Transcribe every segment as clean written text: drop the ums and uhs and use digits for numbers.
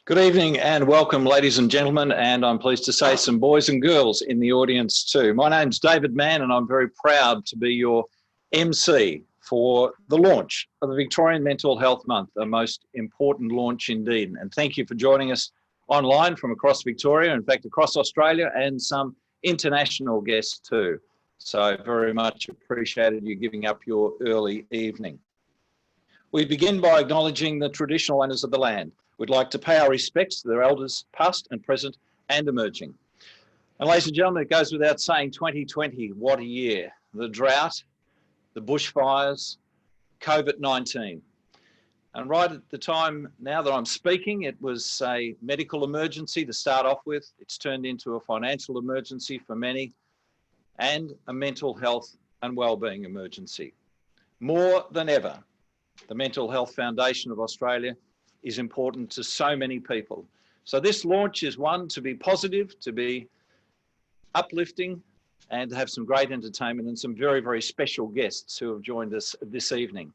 Good evening and welcome, ladies and gentlemen, and I'm pleased to say some boys and girls in the audience too. My name's David Mann and I'm very proud to be your MC for the launch of the Victorian Mental Health Month, a most important launch indeed. And thank you for joining us online from across Victoria, in fact across Australia, and some international guests too. So very much appreciated you giving up your early evening. We begin by acknowledging the traditional owners of the land. We'd like to pay our respects to their elders, past and present and emerging. And ladies and gentlemen, it goes without saying, 2020, what a year. The drought, the bushfires, COVID-19. And right at the time now that I'm speaking, it was a medical emergency to start off with. It's turned into a financial emergency for many and a mental health and wellbeing emergency. More than ever, the Mental Health Foundation of Australia is important to so many people. So this launch is one to be positive, to be uplifting, and to have some great entertainment and some very, very special guests who have joined us this evening.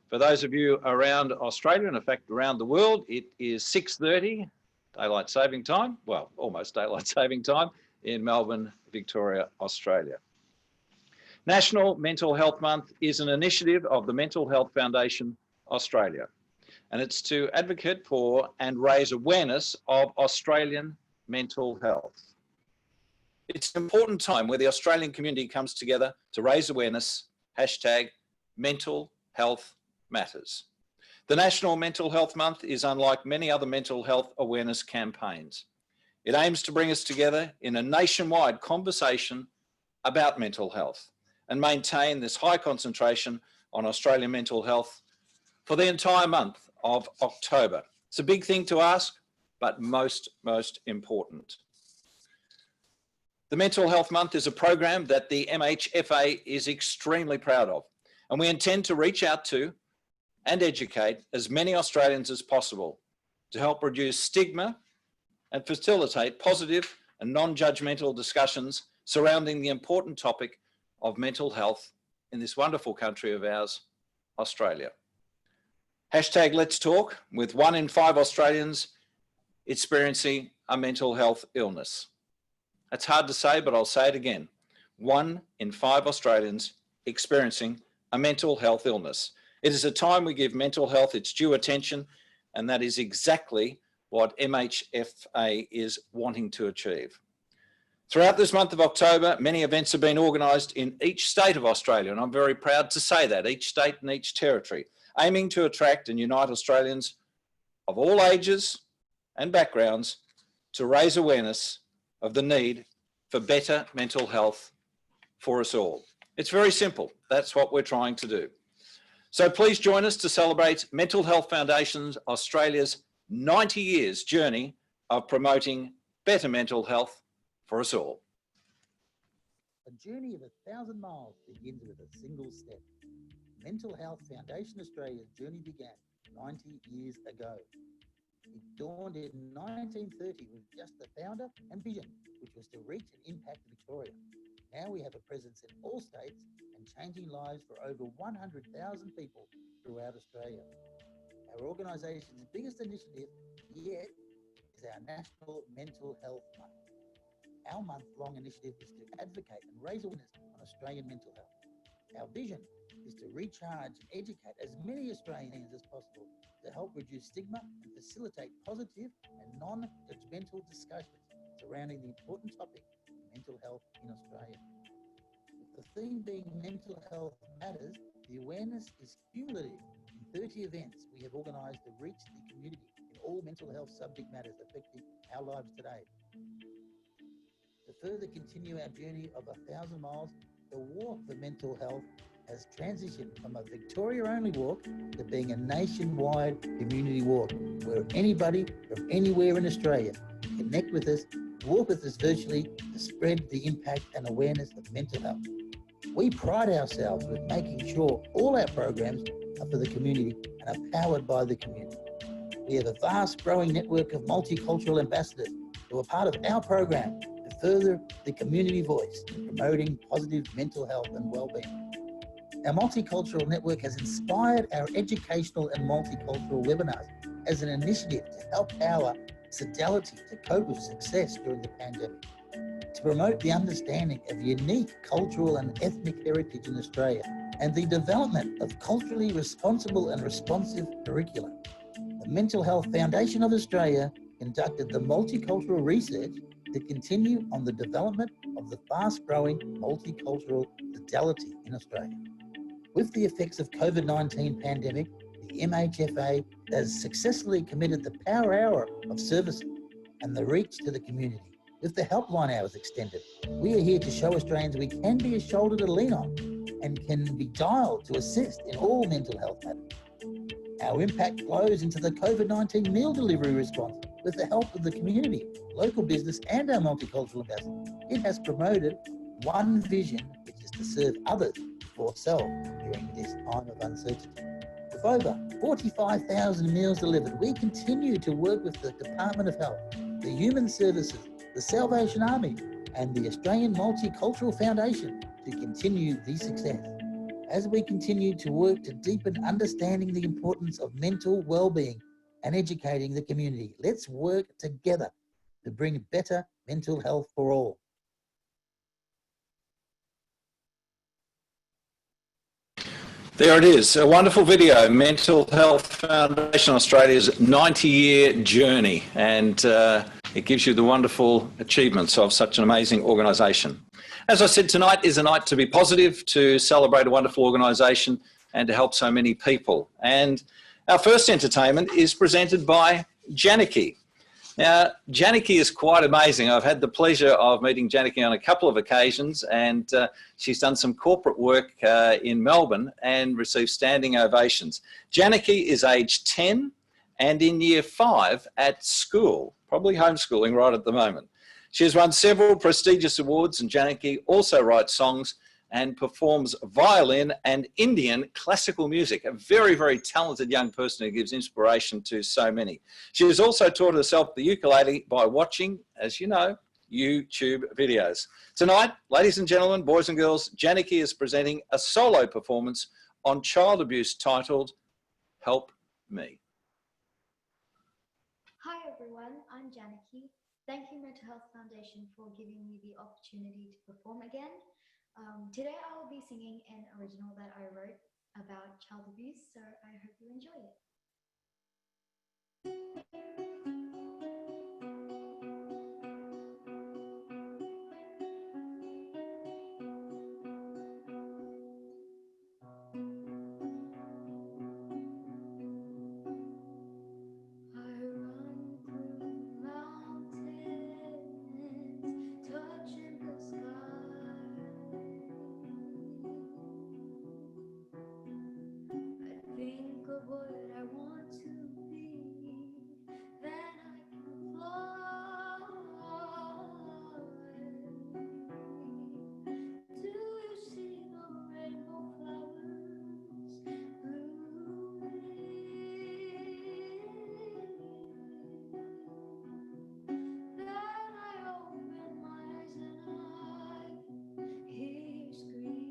For those of you around Australia, and in fact around the world, it is 6:30, daylight saving time, well, almost daylight saving time in Melbourne, Victoria, Australia. National Mental Health Month is an initiative of the Mental Health Foundation Australia, and it's to advocate for and raise awareness of Australian mental health. It's an important time where the Australian community comes together to raise awareness, hashtag mental health matters. The National Mental Health Month is unlike many other mental health awareness campaigns. It aims to bring us together in a nationwide conversation about mental health and maintain this high concentration on Australian mental health for the entire month of October. It's a big thing to ask, but most important. The Mental Health Month is a program that the MHFA is extremely proud of, and we intend to reach out to and educate as many Australians as possible to help reduce stigma and facilitate positive and non-judgmental discussions surrounding the important topic of mental health in this wonderful country of ours, Australia. Hashtag Let's Talk, with 1 in 5 Australians experiencing a mental health illness. It's hard to say, but I'll say it again. 1 in 5 Australians experiencing a mental health illness. It is a time we give mental health its due attention, and that is exactly what MHFA is wanting to achieve. Throughout this month of October, many events have been organised in each state of Australia, and I'm very proud to say that, each state and each territory, aiming to attract and unite Australians of all ages and backgrounds to raise awareness of the need for better mental health for us all. It's very simple. That's what we're trying to do. So please join us to celebrate Mental Health Foundation Australia's 90 years journey of promoting better mental health for us all. A journey of 1,000 miles begins with a single step. Mental Health Foundation Australia's journey began 90 years ago. It dawned in 1930 with just the founder and vision, which was to reach and impact Victoria. Now we have a presence in all states and changing lives for over 100,000 people throughout Australia. Our organisation's biggest initiative yet is our National Mental Health Month. Our month-long initiative is to advocate and raise awareness on Australian mental health. Our vision is to recharge and educate as many Australians as possible to help reduce stigma and facilitate positive and non-judgmental discussions surrounding the important topic of mental health in Australia. With the theme being mental health matters, the awareness is cumulative. In 30 events we have organised to reach the community in all mental health subject matters affecting our lives today. To further continue our journey of 1,000 miles, the Walk for Mental Health has transitioned from a Victoria-only walk to being a nationwide community walk, where anybody from anywhere in Australia can connect with us, walk with us virtually to spread the impact and awareness of mental health. We pride ourselves with making sure all our programs are for the community and are powered by the community. We have a vast growing network of multicultural ambassadors who are part of our program to further the community voice in promoting positive mental health and wellbeing. Our multicultural network has inspired our educational and multicultural webinars as an initiative to help power Fidelity to cope with success during the pandemic, to promote the understanding of unique cultural and ethnic heritage in Australia, and the development of culturally responsible and responsive curricula. The Mental Health Foundation of Australia conducted the multicultural research to continue on the development of the fast-growing multicultural Fidelity in Australia. With the effects of COVID-19 pandemic, the MHFA has successfully committed the Power Hour of services and the reach to the community. With the helpline hours extended, we are here to show Australians we can be a shoulder to lean on and can be dialed to assist in all mental health matters. Our impact flows into the COVID-19 meal delivery response with the help of the community, local business and our multicultural ambassadors. It has promoted one vision, which is to serve others before self during this time of uncertainty. With over 45,000 meals delivered, we continue to work with the Department of Health, the Human Services, the Salvation Army and the Australian Multicultural Foundation to continue the success. As we continue to work to deepen understanding the importance of mental well-being and educating the community, let's work together to bring better mental health for all. There it is, a wonderful video, Mental Health Foundation Australia's 90-year journey, and it gives you the wonderful achievements of such an amazing organisation. As I said, tonight is a night to be positive, to celebrate a wonderful organisation and to help so many people. And our first entertainment is presented by Janaki. Now, Janaki is quite amazing. I've had the pleasure of meeting Janaki on a couple of occasions, and she's done some corporate work in Melbourne and received standing ovations. Janaki is age 10 and in year 5 at school, probably homeschooling right at the moment. She has won several prestigious awards, and Janaki also writes songs and performs violin and Indian classical music. A very, very talented young person who gives inspiration to so many. She has also taught herself the ukulele by watching, as you know, YouTube videos. Tonight, ladies and gentlemen, boys and girls, Janaki is presenting a solo performance on child abuse titled Help Me. Hi everyone, I'm Janaki. Thank you Mental Health Foundation for giving me the opportunity to perform again. Today I will be singing an original that I wrote about child abuse, so I hope you enjoy it. Think of what I want to be, then I can fly. Do you see the rainbow flowers blooming? Then I open my eyes and I hear you scream.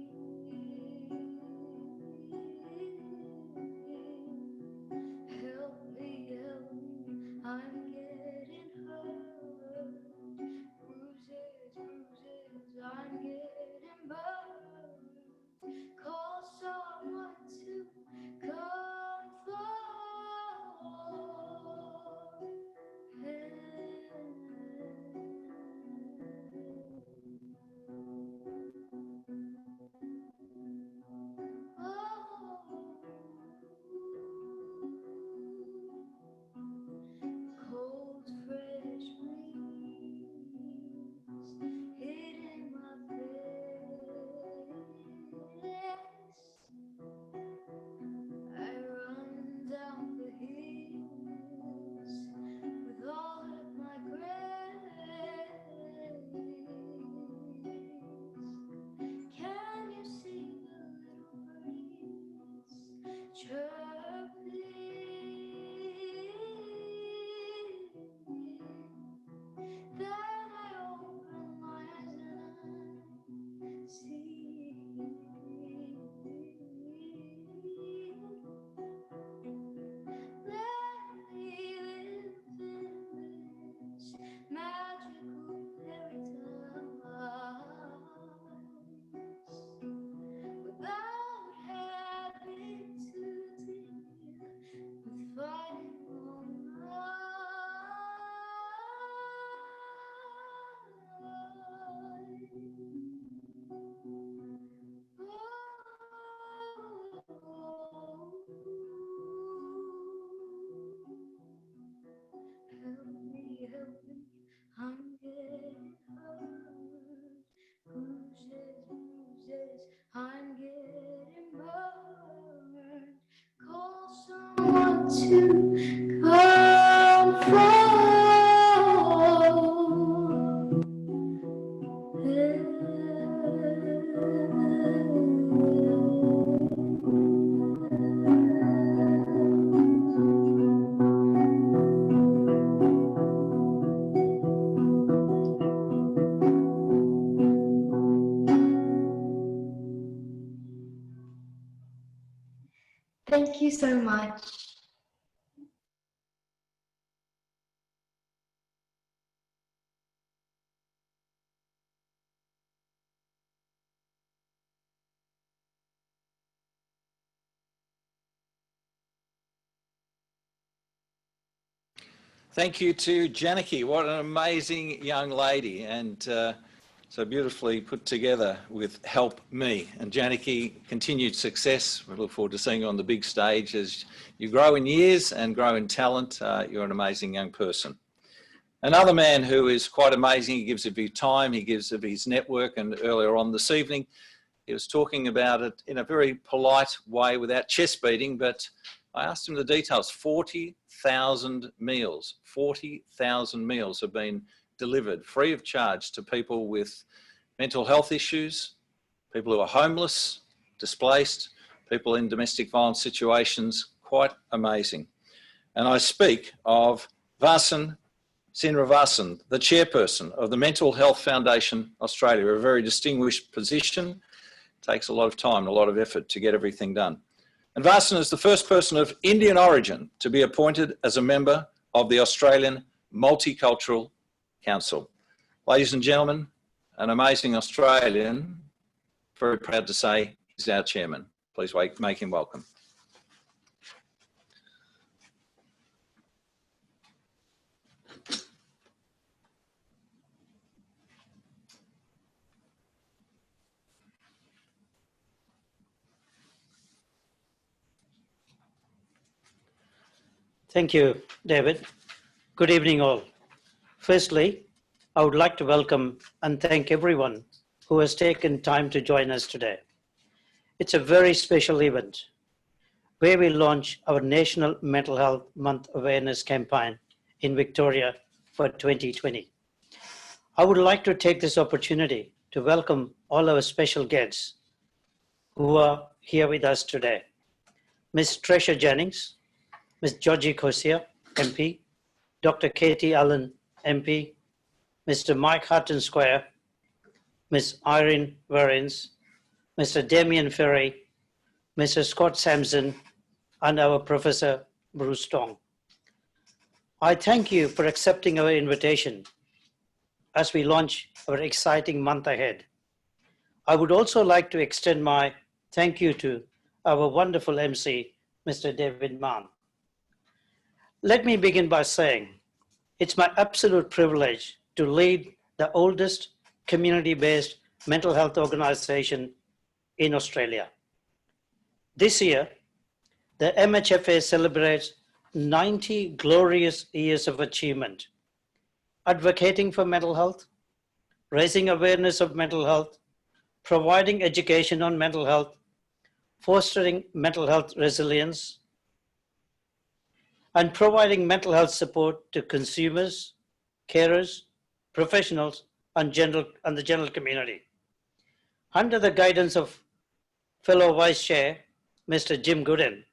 to comfort. Thank you so much. Thank you to Janaki. What an amazing young lady, and so beautifully put together with Help Me. And Janaki, continued success. We look forward to seeing you on the big stage as you grow in years and grow in talent. You're an amazing young person. Another man who is quite amazing, he gives of his time, he gives of his network, and earlier on this evening, he was talking about it in a very polite way without chest beating, but I asked him the details. 40,000 meals, 40,000 meals have been delivered free of charge to people with mental health issues, people who are homeless, displaced, people in domestic violence situations. Quite amazing. And I speak of Vasan Srinivasan, the chairperson of the Mental Health Foundation Australia, a very distinguished position. Takes a lot of time and a lot of effort to get everything done. And Vasan is the first person of Indian origin to be appointed as a member of the Australian Multicultural Council. Ladies and gentlemen, an amazing Australian, very proud to say he's our chairman. Please make him welcome. Thank you, David. Good evening, all. Firstly, I would like to welcome and thank everyone who has taken time to join us today. It's a very special event where we launch our National Mental Health Month Awareness Campaign in Victoria for 2020. I would like to take this opportunity to welcome all our special guests who are here with us today. Ms. Tresha Jennings, Ms. Georgie Kosia, MP, Dr. Katie Allen, MP, Mr. Mike Hutton Square, Ms. Irene Varins, Mr. Damien Ferry, Mr. Scott Sampson, and our Professor Bruce Tong. I thank you for accepting our invitation as we launch our exciting month ahead. I would also like to extend my thank you to our wonderful MC, Mr. David Mann. Let me begin by saying it's my absolute privilege to lead the oldest community-based mental health organization in Australia. This year, the MHFA celebrates 90 glorious years of achievement, advocating for mental health, raising awareness of mental health, providing education on mental health, fostering mental health resilience, and providing mental health support to consumers, carers, professionals, and the general community. Under the guidance of fellow Vice Chair, Mr. Jim Gooden,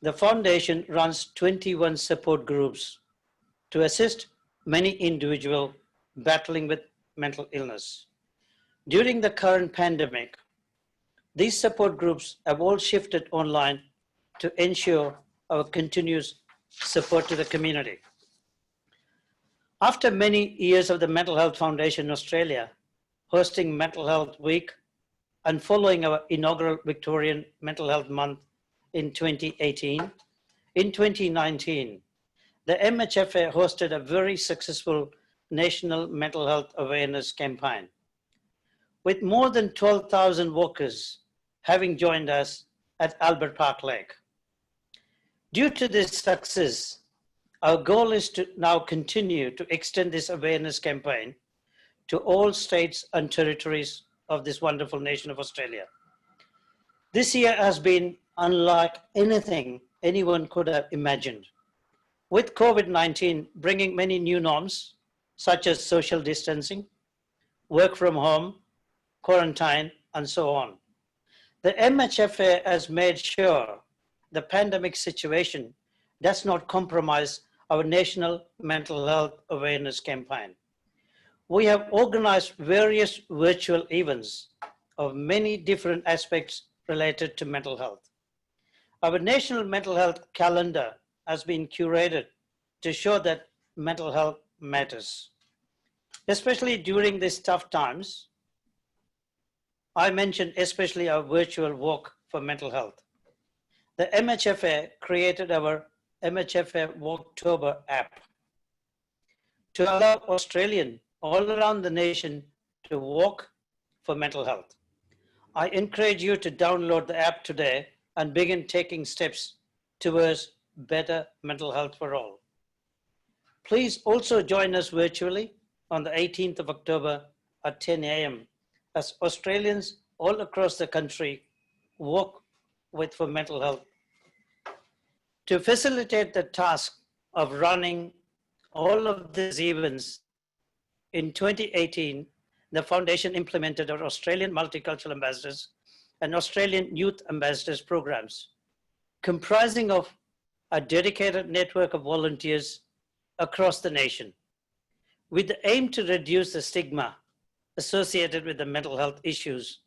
the Foundation runs 21 support groups to assist many individuals battling with mental illness. During the current pandemic, these support groups have all shifted online to ensure our continuous support to the community. After many years of the Mental Health Foundation Australia hosting Mental Health Week and following our inaugural Victorian Mental Health Month in 2018, in 2019, the MHFA hosted a very successful National Mental Health Awareness Campaign, with more than 12,000 walkers having joined us at Albert Park Lake. Due to this success, our goal is to now continue to extend this awareness campaign to all states and territories of this wonderful nation of Australia. This year has been unlike anything anyone could have imagined. With COVID-19 bringing many new norms, such as social distancing, work from home, quarantine, and so on, the MHFA has made sure the pandemic situation does not compromise our national mental health awareness campaign. We have organized various virtual events of many different aspects related to mental health. Our national mental health calendar has been curated to show that mental health matters. Especially during these tough times, I mentioned especially our virtual walk for mental health. The MHFA created our MHFA Walktober app to allow Australians all around the nation to walk for mental health. I encourage you to download the app today and begin taking steps towards better mental health for all. Please also join us virtually on the 18th of October at 10 a.m. as Australians all across the country walk for mental health. To facilitate the task of running all of these events, in 2018, the Foundation implemented our Australian Multicultural Ambassadors and Australian Youth Ambassadors programs, comprising of a dedicated network of volunteers across the nation, with the aim to reduce the stigma associated with the mental health issues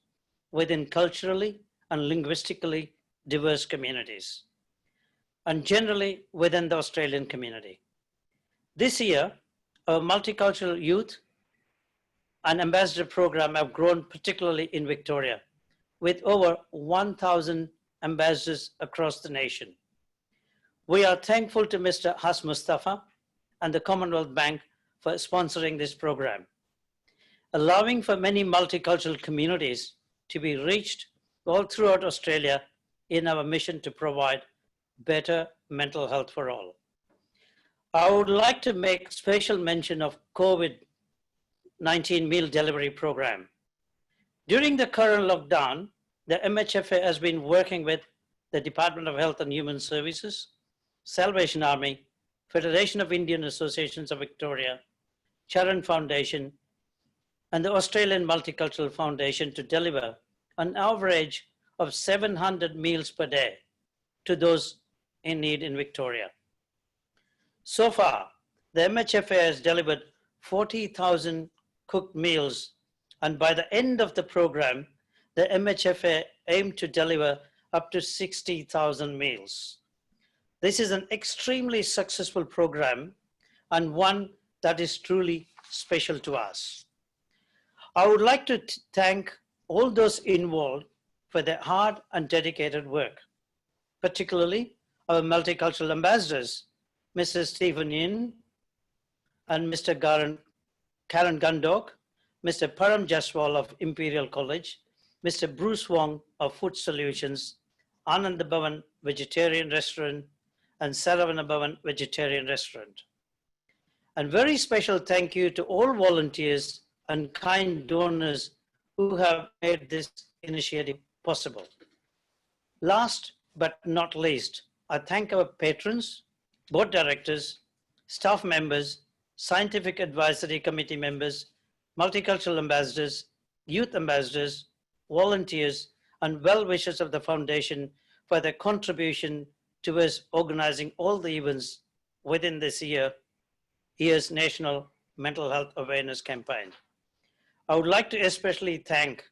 within culturally and linguistically diverse communities, and generally within the Australian community. This year, our multicultural youth and ambassador program have grown particularly in Victoria, with over 1,000 ambassadors across the nation. We are thankful to Mr. Has Mustafa and the Commonwealth Bank for sponsoring this program, allowing for many multicultural communities to be reached all throughout Australia in our mission to provide better mental health for all. I would like to make special mention of COVID-19 meal delivery program. During the current lockdown, the MHFA has been working with the Department of Health and Human Services, Salvation Army, Federation of Indian Associations of Victoria, Charan Foundation, and the Australian Multicultural Foundation to deliver an average of 700 meals per day to those in need in Victoria. So far, the MHFA has delivered 40,000 cooked meals, and by the end of the program, the MHFA aimed to deliver up to 60,000 meals. This is an extremely successful program and one that is truly special to us. I would like to thank all those involved for their hard and dedicated work, particularly our multicultural ambassadors, Mr. Stephen Yin and Mr. Karen Gundok, Mr. Param Jaswal of Imperial College, Mr. Bruce Wong of Food Solutions, Anand Bhavan Vegetarian Restaurant, and Saravana Bhavan Vegetarian Restaurant. And very special thank you to all volunteers and kind donors who have made this initiative possible. Last but not least, I thank our patrons, board directors, staff members, scientific advisory committee members, multicultural ambassadors, youth ambassadors, volunteers, and well-wishers of the foundation for their contribution towards organizing all the events within this year's National Mental Health Awareness Campaign. I would like to especially thank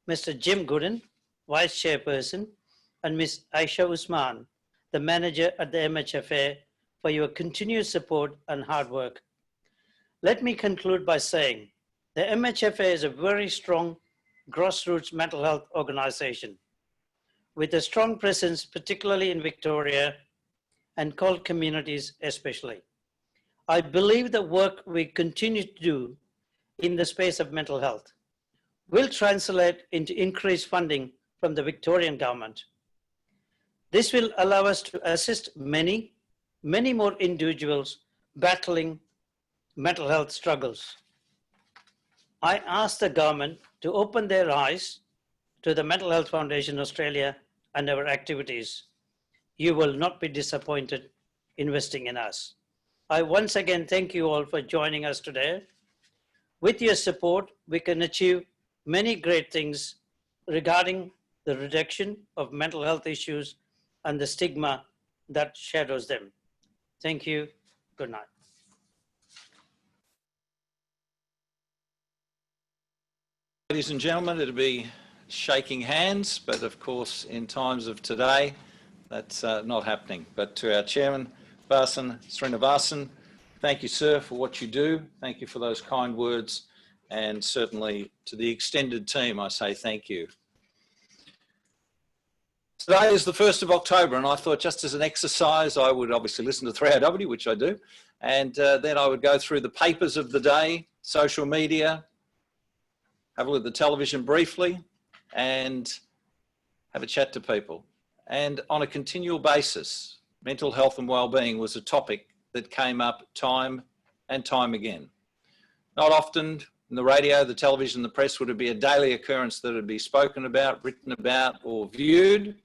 Mr. Jim Gooden, Vice Chairperson, and Ms. Aisha Usman, the manager at the MHFA, for your continued support and hard work. Let me conclude by saying the MHFA is a very strong grassroots mental health organization with a strong presence, particularly in Victoria and CALD communities especially. I believe the work we continue to do in the space of mental health will translate into increased funding from the Victorian government. This will allow us to assist many more individuals battling mental health struggles. I ask the government to open their eyes to the Mental Health Foundation Australia and our activities. you will not be disappointed investing in us. I once again thank you all for joining us today. With your support, we can achieve many great things regarding the reduction of mental health issues and the stigma that shadows them. Thank you. Good night. Ladies and gentlemen, it'll be shaking hands, but of course, in times of today, that's not happening. But to our chairman, Vasan Srinivasan, thank you, sir, for what you do. Thank you for those kind words. And certainly to the extended team, I say thank you. Today is the 1st of October, and I thought just as an exercise, I would obviously listen to 3AW, which I do, and then I would go through the papers of the day, social media, have a look at the television briefly, and have a chat to people. And on a continual basis, mental health and wellbeing was a topic that came up time and time again. Not often in the radio, the television, the press would it be a daily occurrence that would be spoken about, written about, or viewed,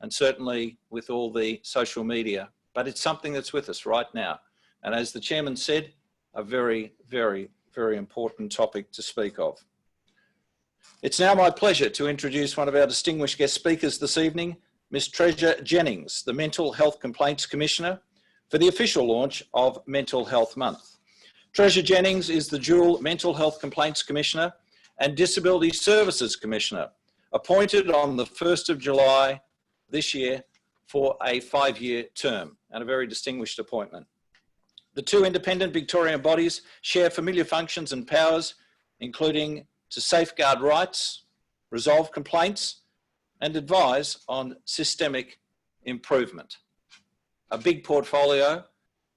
and certainly with all the social media. But it's something that's with us right now. And as the chairman said, a very, very, very important topic to speak of. It's now my pleasure to introduce one of our distinguished guest speakers this evening, Ms. Treasure Jennings, the Mental Health Complaints Commissioner, for the official launch of Mental Health Month. Treasure Jennings is the dual Mental Health Complaints Commissioner and Disability Services Commissioner, appointed on the 1st of July this year for a 5-year term, and a very distinguished appointment. The two independent Victorian bodies share familiar functions and powers, including to safeguard rights, resolve complaints, and advise on systemic improvement. A big portfolio,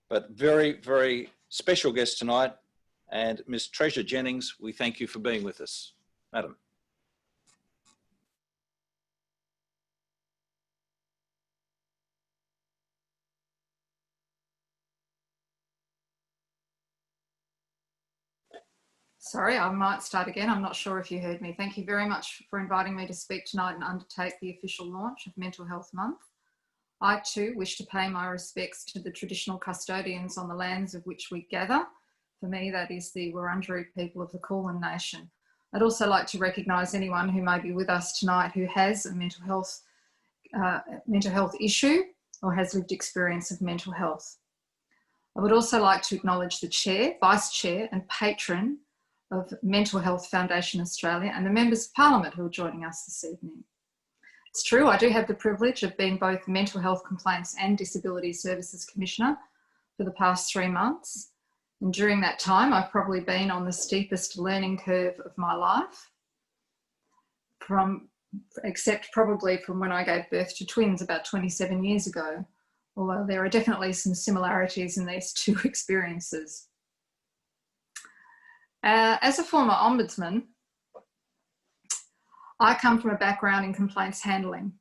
but very, very special guest tonight. And Ms. Treasure Jennings, we thank you for being with us. Madam. Sorry, I might start again. I'm not sure if you heard me. Thank you very much for inviting me to speak tonight and undertake the official launch of Mental Health Month. I too wish to pay my respects to the traditional custodians on the lands of which we gather. For me, that is the Wurundjeri people of the Kulin Nation. I'd also like to recognise anyone who may be with us tonight who has a mental health issue or has lived experience of mental health. I would also like to acknowledge the Chair, Vice Chair and Patron of Mental Health Foundation Australia and the Members of Parliament who are joining us this evening. It's true, I do have the privilege of being both Mental Health Complaints and Disability Services Commissioner for the past 3 months. And during that time, I've probably been on the steepest learning curve of my life, except probably from when I gave birth to twins about 27 years ago, although there are definitely some similarities in these two experiences. As a former ombudsman, I come from a background in complaints handling,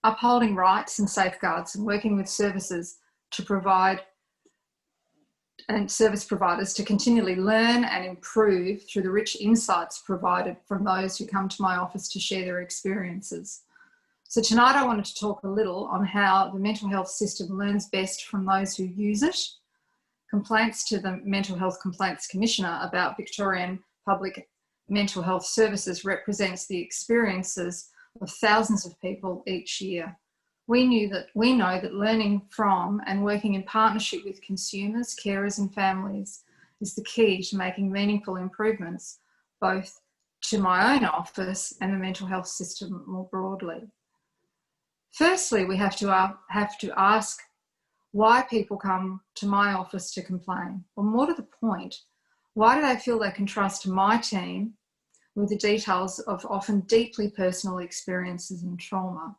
upholding rights and safeguards and working with services to provide and service providers to continually learn and improve through the rich insights provided from those who come to my office to share their experiences. So tonight I wanted to talk a little on how the mental health system learns best from those who use it. Complaints to the Mental Health Complaints Commissioner about Victorian public mental health services represents the experiences of thousands of people each year. We know that learning from and working in partnership with consumers, carers and families is the key to making meaningful improvements, both to my own office and the mental health system more broadly. Firstly, we have to ask why people come to my office to complain. Or more to the point, why do they feel they can trust my team with the details of often deeply personal experiences and trauma?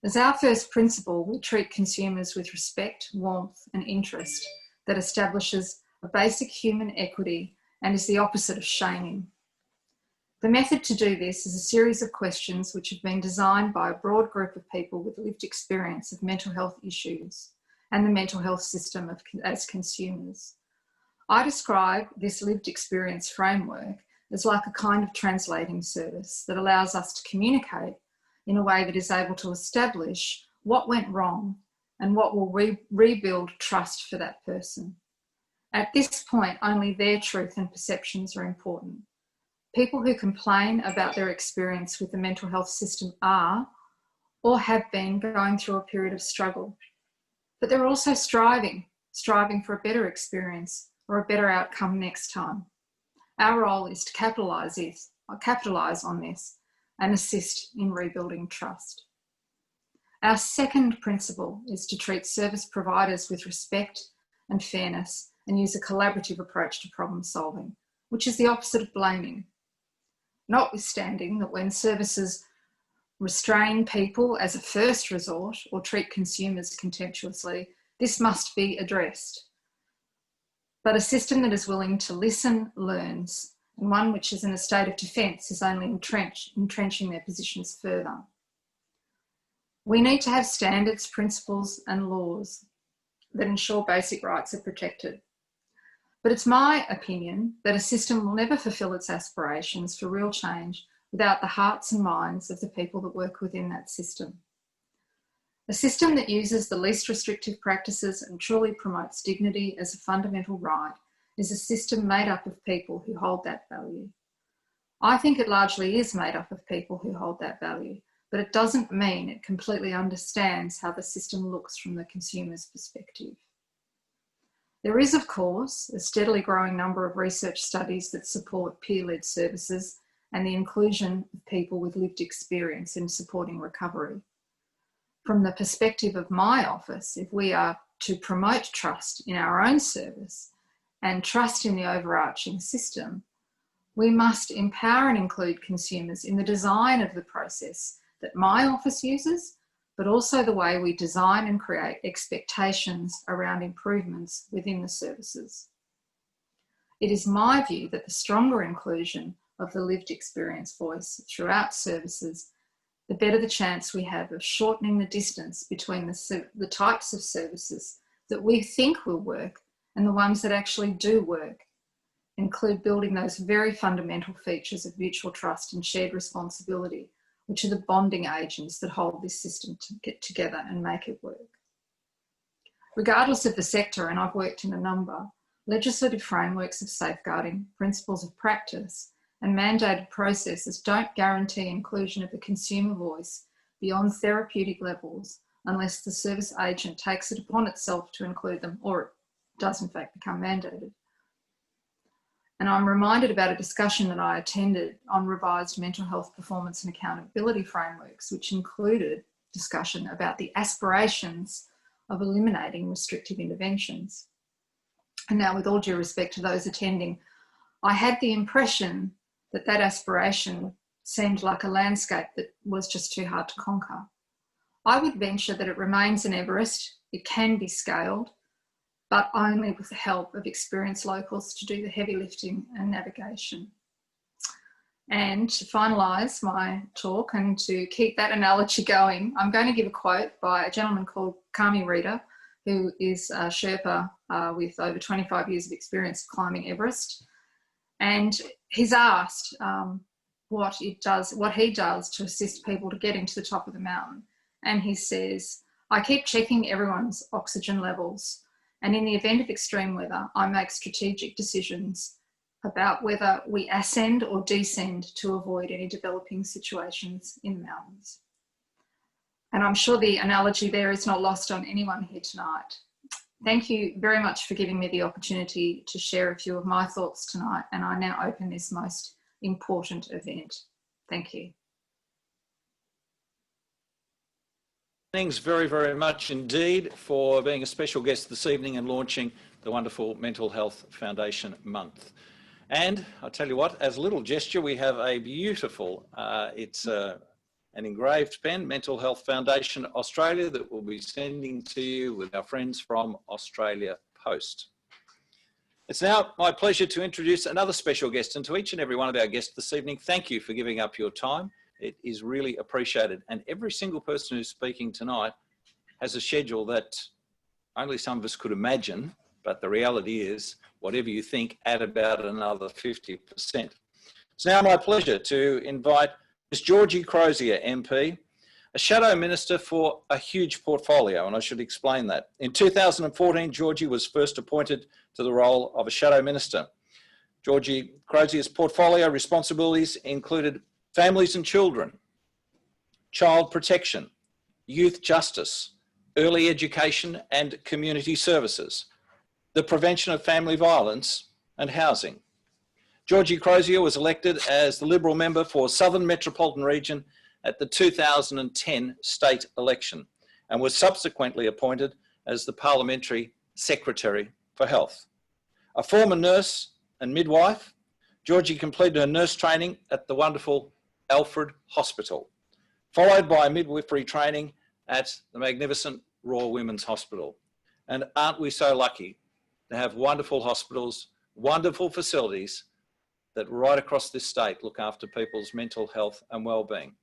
As our first principle, we treat consumers with respect, warmth and interest that establishes a basic human equity and is the opposite of shaming. The method to do this is a series of questions which have been designed by a broad group of people with lived experience of mental health issues and the mental health system as consumers. I describe this lived experience framework as like a kind of translating service that allows us to communicate in a way that is able to establish what went wrong, and what will rebuild trust for that person. At this point, only their truth and perceptions are important. People who complain about their experience with the mental health system are, or have been, going through a period of struggle. But they're also striving for a better experience or a better outcome next time. Our role is to capitalise on this and assist in rebuilding trust. Our second principle is to treat service providers with respect and fairness and use a collaborative approach to problem solving, which is the opposite of blaming. Notwithstanding that when services restrain people as a first resort or treat consumers contemptuously, this must be addressed. But a system that is willing to listen learns, and one which is in a state of defence is only entrenching their positions further. We need to have standards, principles and laws that ensure basic rights are protected. But it's my opinion that a system will never fulfil its aspirations for real change without the hearts and minds of the people that work within that system. A system that uses the least restrictive practices and truly promotes dignity as a fundamental right is a system made up of people who hold that value. I think it largely is made up of people who hold that value, but it doesn't mean it completely understands how the system looks from the consumer's perspective. There is, of course, a steadily growing number of research studies that support peer-led services and the inclusion of people with lived experience in supporting recovery. From the perspective of my office, if we are to promote trust in our own service and trust in the overarching system, we must empower and include consumers in the design of the process that my office uses, but also the way we design and create expectations around improvements within the services. It is my view that the stronger inclusion of the lived experience voice throughout services, the better the chance we have of shortening the distance between the types of services that we think will work and the ones that actually do work, include building those very fundamental features of mutual trust and shared responsibility, which are the bonding agents that hold this system to get together and make it work. Regardless of the sector, and I've worked in a number, legislative frameworks of safeguarding, principles of practice, and mandated processes don't guarantee inclusion of the consumer voice beyond therapeutic levels unless the service agent takes it upon itself to include them, or it does in fact become mandated. And I'm reminded about a discussion that I attended on revised mental health performance and accountability frameworks, which included discussion about the aspirations of eliminating restrictive interventions. And now, with all due respect to those attending, I had the impression that that aspiration seemed like a landscape that was just too hard to conquer. I would venture that it remains an Everest. It can be scaled, but only with the help of experienced locals to do the heavy lifting and navigation. And to finalise my talk and to keep that analogy going, I'm going to give a quote by a gentleman called Kami Rita, who is a Sherpa with over 25 years of experience climbing Everest. And he's asked what he does to assist people to get into the top of the mountain. And he says, "I keep checking everyone's oxygen levels. And in the event of extreme weather, I make strategic decisions about whether we ascend or descend to avoid any developing situations in the mountains." And I'm sure the analogy there is not lost on anyone here tonight. Thank you very much for giving me the opportunity to share a few of my thoughts tonight, and I now open this most important event. Thank you. Thanks very, very much indeed for being a special guest this evening and launching the wonderful Mental Health Foundation Month. And I'll tell you what, as a little gesture, we have a beautiful, it's an engraved pen, Mental Health Foundation Australia, that we'll be sending to you with our friends from Australia Post. It's now my pleasure to introduce another special guest, and to each and every one of our guests this evening, thank you for giving up your time. It is really appreciated. And every single person who's speaking tonight has a schedule that only some of us could imagine, but the reality is, whatever you think, add about another 50%. It's now my pleasure to invite Ms. Georgie Crozier, MP, a shadow minister for a huge portfolio, and I should explain that. In 2014, Georgie was first appointed to the role of a shadow minister. Georgie Crozier's portfolio responsibilities included families and children, child protection, youth justice, early education and community services, the prevention of family violence and housing. Georgie Crozier was elected as the Liberal member for Southern Metropolitan Region at the 2010 state election and was subsequently appointed as the Parliamentary Secretary for Health. A former nurse and midwife, Georgie completed her nurse training at the wonderful Alfred Hospital, followed by midwifery training at the magnificent Royal Women's Hospital. And aren't we so lucky to have wonderful hospitals, wonderful facilities that right across this state look after people's mental health and well-being.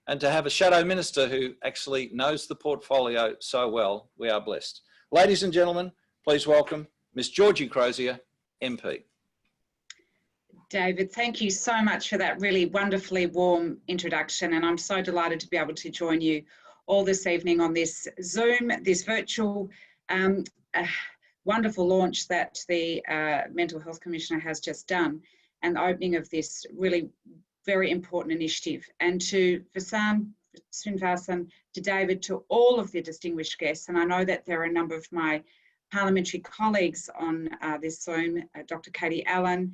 And to have a shadow minister who actually knows the portfolio so well, we are blessed. Ladies and gentlemen, please welcome Ms. Georgie Crozier, MP. David, thank you so much for that really wonderfully warm introduction, and I'm so delighted to be able to join you all this evening on this Zoom, this virtual wonderful launch that the Mental Health Commissioner has just done, and the opening of this really very important initiative. And to Vasam, Srinivasan, to David, to all of the distinguished guests, and I know that there are a number of my parliamentary colleagues on this Zoom, Dr. Katie Allen,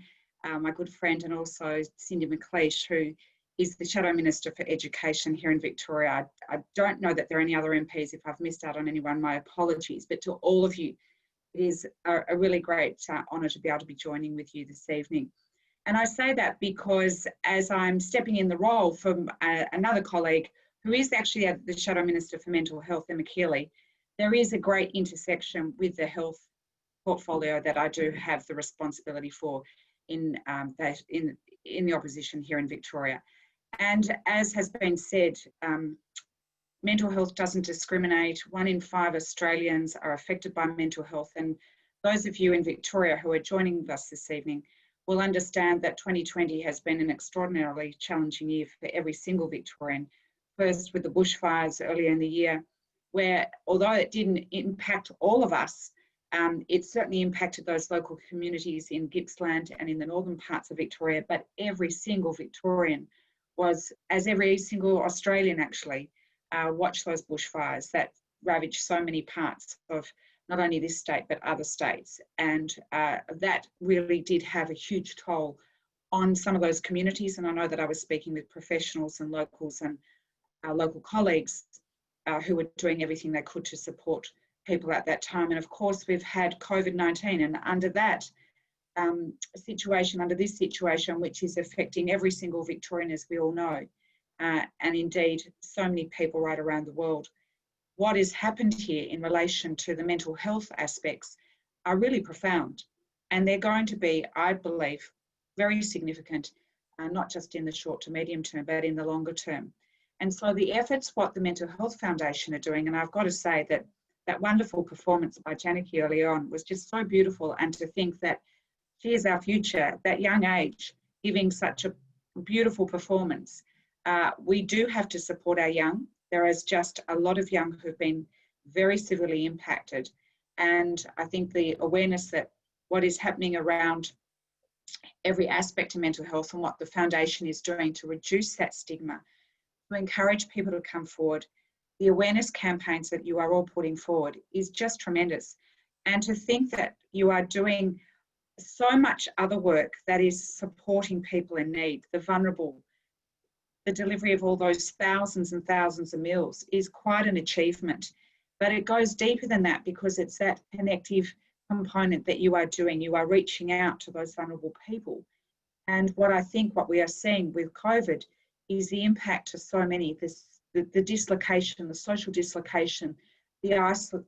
my good friend, and also Cindy McLeish, who is the Shadow Minister for Education here in Victoria. I don't know that there are any other MPs. If I've missed out on anyone, my apologies. But to all of you, it is a really great honour to be able to be joining with you this evening. And I say that because as I'm stepping in the role from another colleague who is actually the Shadow Minister for Mental Health, Emma Keeley, there is a great intersection with the health portfolio that I do have the responsibility for in the opposition here in Victoria. And as has been said, mental health doesn't discriminate. 1 in 5 Australians are affected by mental health. And those of you in Victoria who are joining us this evening will understand that 2020 has been an extraordinarily challenging year for every single Victorian. First with the bushfires earlier in the year, where although it didn't impact all of us, it certainly impacted those local communities in Gippsland and in the northern parts of Victoria, but every single Victorian was, as every single Australian actually, watched those bushfires that ravaged so many parts of not only this state, but other states. And that really did have a huge toll on some of those communities. And I know that I was speaking with professionals and locals and our local colleagues who were doing everything they could to support people at that time. And of course, we've had COVID-19, and under that situation, under this situation, which is affecting every single Victorian, as we all know, and indeed so many people right around the world, what has happened here in relation to the mental health aspects are really profound. And they're going to be, I believe, very significant, not just in the short to medium term, but in the longer term. And so the efforts what the Mental Health Foundation are doing, and I've got to say that that wonderful performance by Janaki early on was just so beautiful, and to think that she is our future at that young age, giving such a beautiful performance. We do have to support our young. There is just a lot of young who've been very severely impacted. And I think the awareness that what is happening around every aspect of mental health and what the foundation is doing to reduce that stigma, to encourage people to come forward, the awareness campaigns that you are all putting forward is just tremendous. And to think that you are doing so much other work that is supporting people in need, the vulnerable, the delivery of all those thousands and thousands of meals is quite an achievement. But it goes deeper than that, because it's that connective component that you are doing. You are reaching out to those vulnerable people. And what I think what we are seeing with COVID is the impact to so many, the dislocation, the social dislocation, the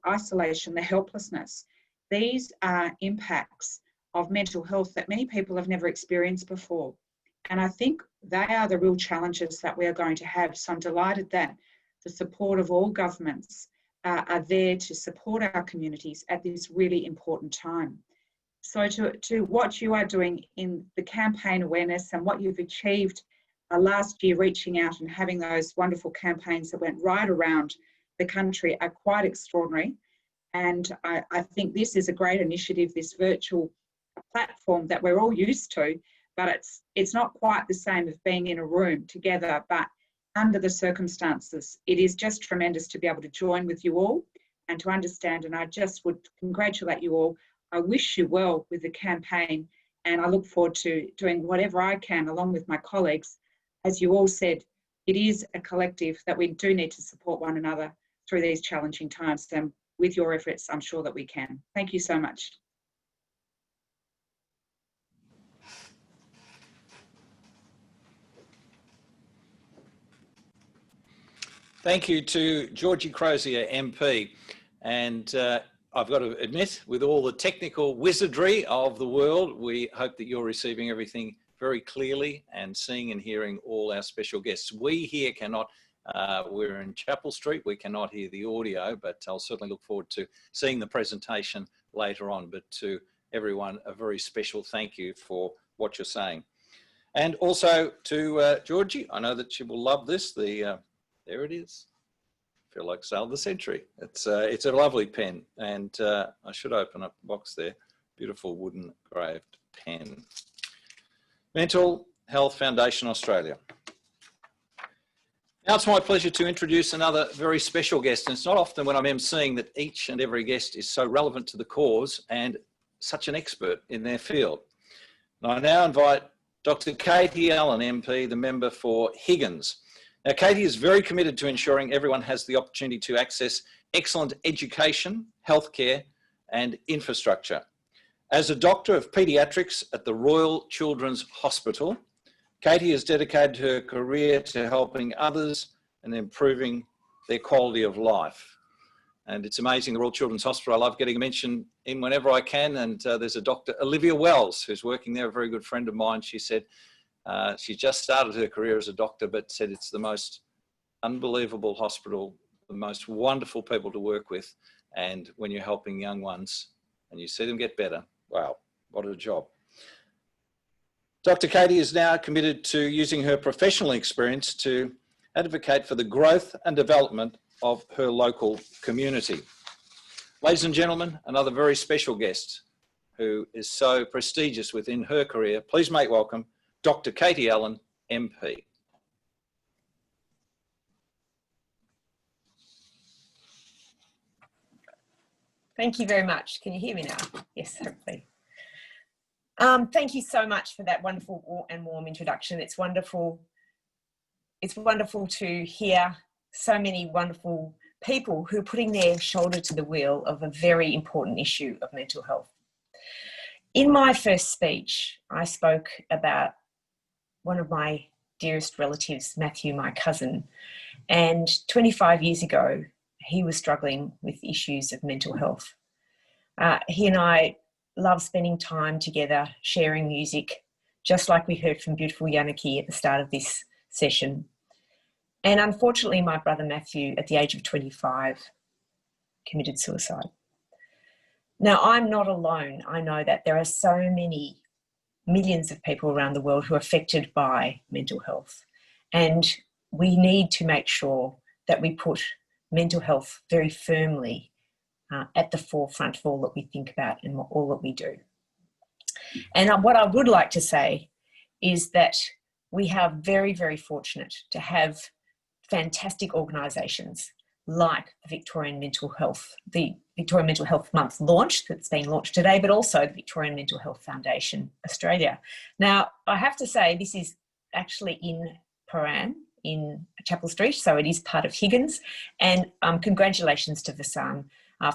isolation, the helplessness. These are impacts of mental health that many people have never experienced before. And I think they are the real challenges that we are going to have. So I'm delighted that the support of all governments are there to support our communities at this really important time. So to what you are doing in the campaign awareness and what you've achieved last year reaching out and having those wonderful campaigns that went right around the country are quite extraordinary. And I think this is a great initiative, this virtual platform that we're all used to, but it's not quite the same as being in a room together, but under the circumstances, it is just tremendous to be able to join with you all and to understand. And I just would congratulate you all. I wish you well with the campaign, and I look forward to doing whatever I can along with my colleagues. As you all said, it is a collective that we do need to support one another through these challenging times. And with your efforts, I'm sure that we can. Thank you so much. Thank you to Georgie Crozier, MP. And I've got to admit, with all the technical wizardry of the world, we hope that you're receiving everything very clearly and seeing and hearing all our special guests. We here cannot, we're in Chapel Street, we cannot hear the audio, but I'll certainly look forward to seeing the presentation later on. But to everyone, a very special thank you for what you're saying. And also to Georgie, I know that she will love this. There it is. I feel like Sale of the Century. It's a lovely pen, and I should open up the box there. Beautiful wooden engraved pen. Mental Health Foundation Australia. Now it's my pleasure to introduce another very special guest, and it's not often when I'm emceeing that each and every guest is so relevant to the cause and such an expert in their field. And I now invite Dr. Katie Allen, MP, the member for Higgins. Now, Katie is very committed to ensuring everyone has the opportunity to access excellent education, healthcare, and infrastructure. As a doctor of paediatrics at the Royal Children's Hospital, Katie has dedicated her career to helping others and improving their quality of life. And it's amazing, the Royal Children's Hospital, I love getting mentioned in whenever I can. And there's a Dr. Olivia Wells, who's working there, a very good friend of mine. She said, she just started her career as a doctor, but said it's the most unbelievable hospital, the most wonderful people to work with. And when you're helping young ones and you see them get better, wow, what a job. Dr. Katie is now committed to using her professional experience to advocate for the growth and development of her local community. Ladies and gentlemen, another very special guest who is so prestigious within her career. Please make welcome Dr. Katie Allen, MP. Thank you very much. Can you hear me now? Yes, hopefully. Thank you so much for that wonderful and warm introduction. It's wonderful. It's wonderful to hear so many wonderful people who are putting their shoulder to the wheel of a very important issue of mental health. In my first speech, I spoke about one of my dearest relatives, Matthew, my cousin, and 25 years ago, he was struggling with issues of mental health. He and I love spending time together, sharing music, just like we heard from beautiful Yanaki at the start of this session. And unfortunately, my brother Matthew, at the age of 25, committed suicide. Now, I'm not alone. I know that there are so many millions of people around the world who are affected by mental health. And we need to make sure that we put mental health very firmly at the forefront of all that we think about and all that we do. And what I would like to say is that we are very, very fortunate to have fantastic organisations like the Victorian Mental Health Month launch that's being launched today, but also the Victorian Mental Health Foundation Australia. Now, I have to say this is actually in Paran, in Chapel Street, so it is part of Higgins. And congratulations to Vasan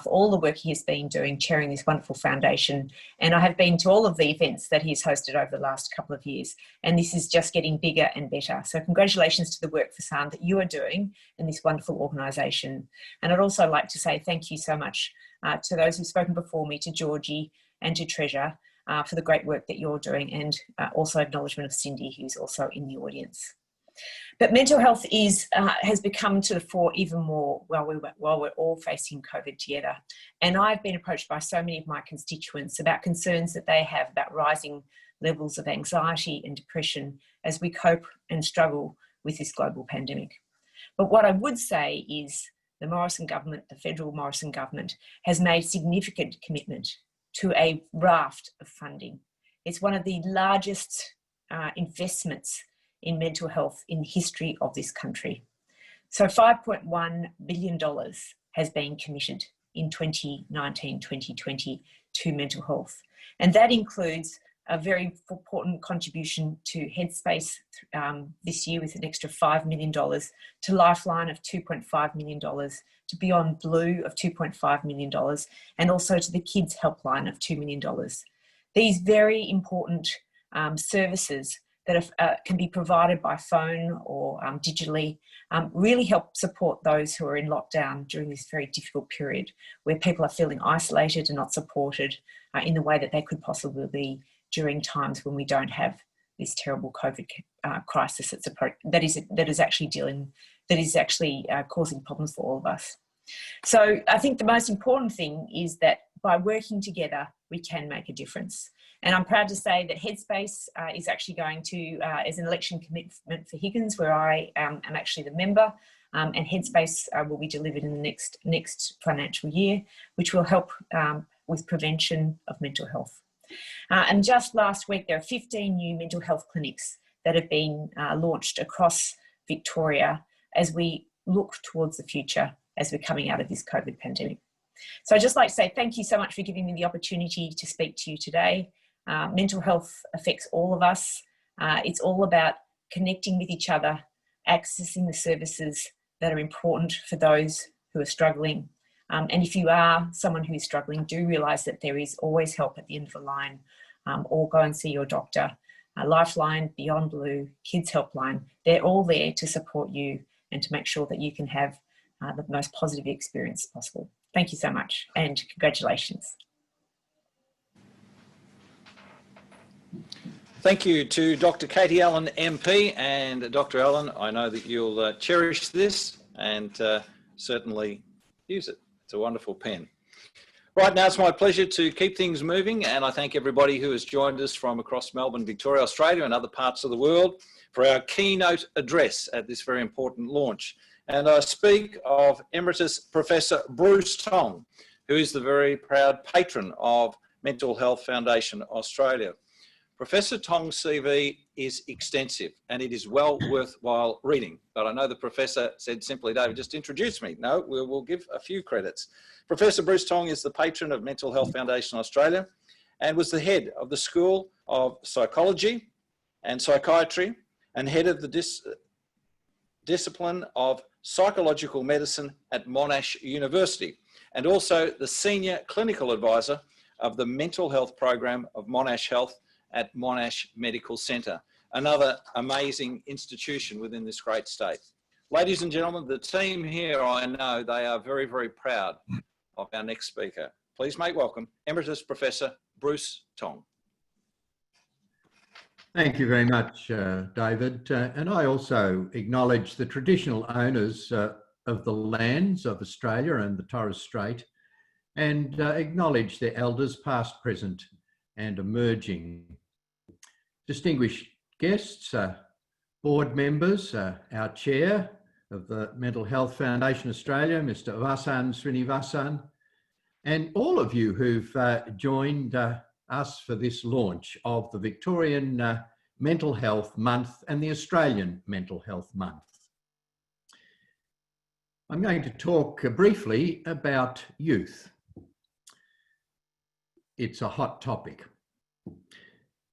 for all the work he has been doing, chairing this wonderful foundation. And I have been to all of the events that he's hosted over the last couple of years. And this is just getting bigger and better. So congratulations to the work, Vasan, that you are doing in this wonderful organisation. And I'd also like to say thank you so much to those who've spoken before me, to Georgie and to Treasure, for the great work that you're doing, and also acknowledgement of Cindy, who's also in the audience. But mental health has become to the fore even more while we're all facing COVID together. And I've been approached by so many of my constituents about concerns that they have about rising levels of anxiety and depression as we cope and struggle with this global pandemic. But what I would say is the Morrison government, the federal Morrison government, has made significant commitment to a raft of funding. It's one of the largest investments in mental health in the history of this country. So $5.1 billion has been committed in 2019-2020 to mental health. And that includes a very important contribution to Headspace this year with an extra $5 million, to Lifeline of $2.5 million, to Beyond Blue of $2.5 million, and also to the Kids Helpline of $2 million. These very important services that can be provided by phone or digitally really help support those who are in lockdown during this very difficult period where people are feeling isolated and not supported in the way that they could possibly be during times when we don't have this terrible COVID crisis that is actually causing problems for all of us. So I think the most important thing is that by working together, we can make a difference. And I'm proud to say that Headspace is actually going to, as an election commitment for Higgins, where I am actually the member, and Headspace will be delivered in the next financial year, which will help with prevention of mental health. And just last week, there are 15 new mental health clinics that have been launched across Victoria as we look towards the future as we're coming out of this COVID pandemic. So I'd just like to say thank you so much for giving me the opportunity to speak to you today. Mental health affects all of us. It's all about connecting with each other, accessing the services that are important for those who are struggling. And if you are someone who is struggling, do realise that there is always help at the end of the line, or go and see your doctor. Lifeline, Beyond Blue, Kids Helpline, they're all there to support you and to make sure that you can have the most positive experience possible. Thank you so much, and congratulations. Thank you to Dr. Katie Allen, MP, and Dr. Allen, I know that you'll cherish this and certainly use it. It's a wonderful pen. Right now, it's my pleasure to keep things moving, and I thank everybody who has joined us from across Melbourne, Victoria, Australia, and other parts of the world for our keynote address at this very important launch. And I speak of Emeritus Professor Bruce Tong, who is the very proud patron of Mental Health Foundation Australia. Professor Tong's CV is extensive and it is well worthwhile reading. But I know the professor said simply, David, just introduce me. No, we'll give a few credits. Professor Bruce Tong is the patron of Mental Health Foundation Australia and was the head of the School of Psychology and Psychiatry and head of the discipline of Psychological Medicine at Monash University, and also the Senior Clinical Advisor of the Mental Health Program of Monash Health at Monash Medical Centre, another amazing institution within this great state. Ladies and gentlemen, the team here, I know they are very, very proud of our next speaker. Please make welcome Emeritus Professor Bruce Tong. Thank you very much, David. And I also acknowledge the traditional owners of the lands of Australia and the Torres Strait, and acknowledge their elders past, present and emerging. Distinguished guests, board members, our chair of the Mental Health Foundation Australia, Mr. Vasan Srinivasan, and all of you who've joined us for this launch of the Victorian Mental Health Month and the Australian Mental Health Month. I'm going to talk briefly about youth. It's a hot topic.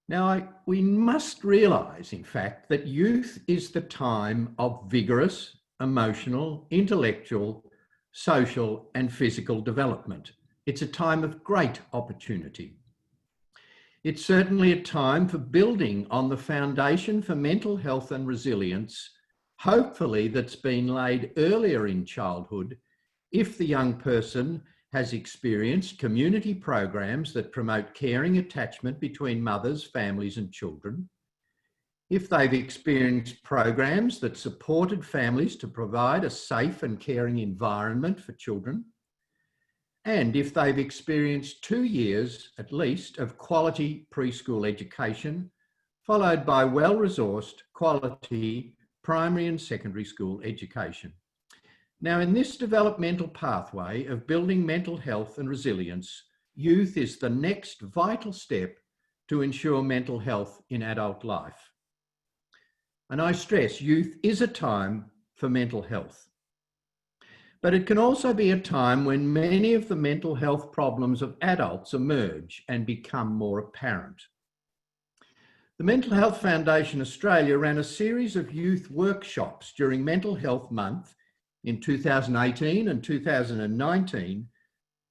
Now, we must realise, in fact, that youth is the time of vigorous, emotional, intellectual, social and physical development. It's a time of great opportunity. It's certainly a time for building on the foundation for mental health and resilience, hopefully that's been laid earlier in childhood, if the young person has experienced community programs that promote caring attachment between mothers, families and children, if they've experienced programs that supported families to provide a safe and caring environment for children, and if they've experienced 2 years at least of quality preschool education, followed by well-resourced quality primary and secondary school education. Now, in this developmental pathway of building mental health and resilience, youth is the next vital step to ensure mental health in adult life. And I stress, youth is a time for mental health. But it can also be a time when many of the mental health problems of adults emerge and become more apparent. The Mental Health Foundation Australia ran a series of youth workshops during Mental Health Month in 2018 and 2019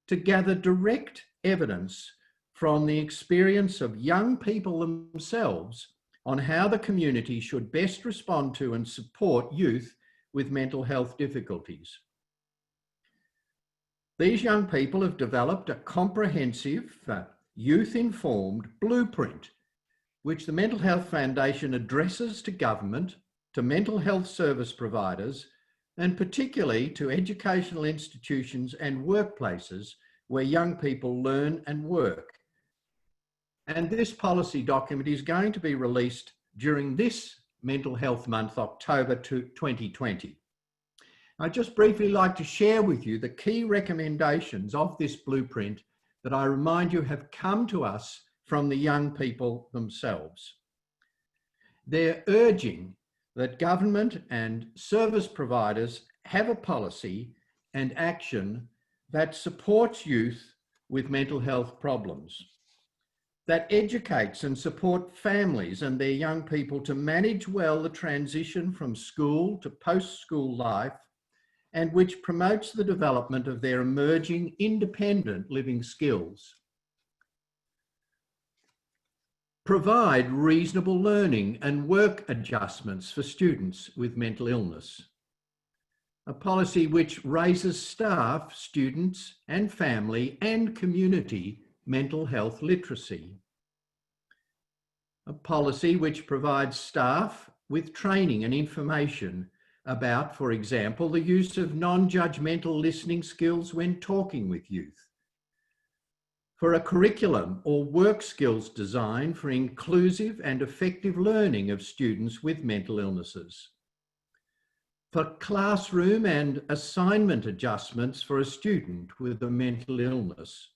to gather direct evidence from the experience of young people themselves on how the community should best respond to and support youth with mental health difficulties. These young people have developed a comprehensive, youth-informed blueprint, which the Mental Health Foundation addresses to government, to mental health service providers, and particularly to educational institutions and workplaces where young people learn and work. And this policy document is going to be released during this Mental Health Month, October 2020. I'd just briefly like to share with you the key recommendations of this blueprint that I remind you have come to us from the young people themselves. They're urging that government and service providers have a policy and action that supports youth with mental health problems, that educates and supports families and their young people to manage well the transition from school to post-school life, and which promotes the development of their emerging independent living skills. Provide reasonable learning and work adjustments for students with mental illness. A policy which raises staff, students and family and community mental health literacy. A policy which provides staff with training and information about, for example, the use of non-judgmental listening skills when talking with youth. For a curriculum or work skills design for inclusive and effective learning of students with mental illnesses. For classroom and assignment adjustments for a student with a mental illness.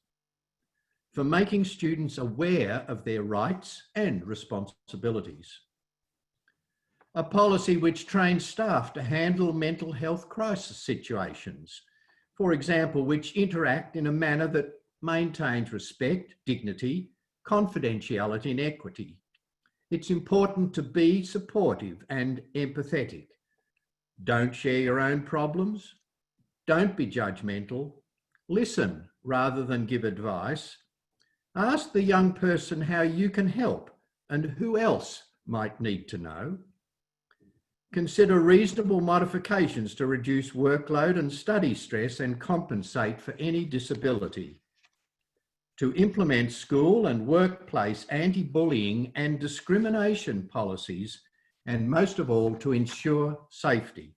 For making students aware of their rights and responsibilities. A policy which trains staff to handle mental health crisis situations, for example, which interact in a manner that maintains respect, dignity, confidentiality and equity. It's important to be supportive and empathetic. Don't share your own problems. Don't be judgmental. Listen rather than give advice. Ask the young person how you can help and who else might need to know. Consider reasonable modifications to reduce workload and study stress and compensate for any disability. To implement school and workplace anti-bullying and discrimination policies, and most of all, to ensure safety.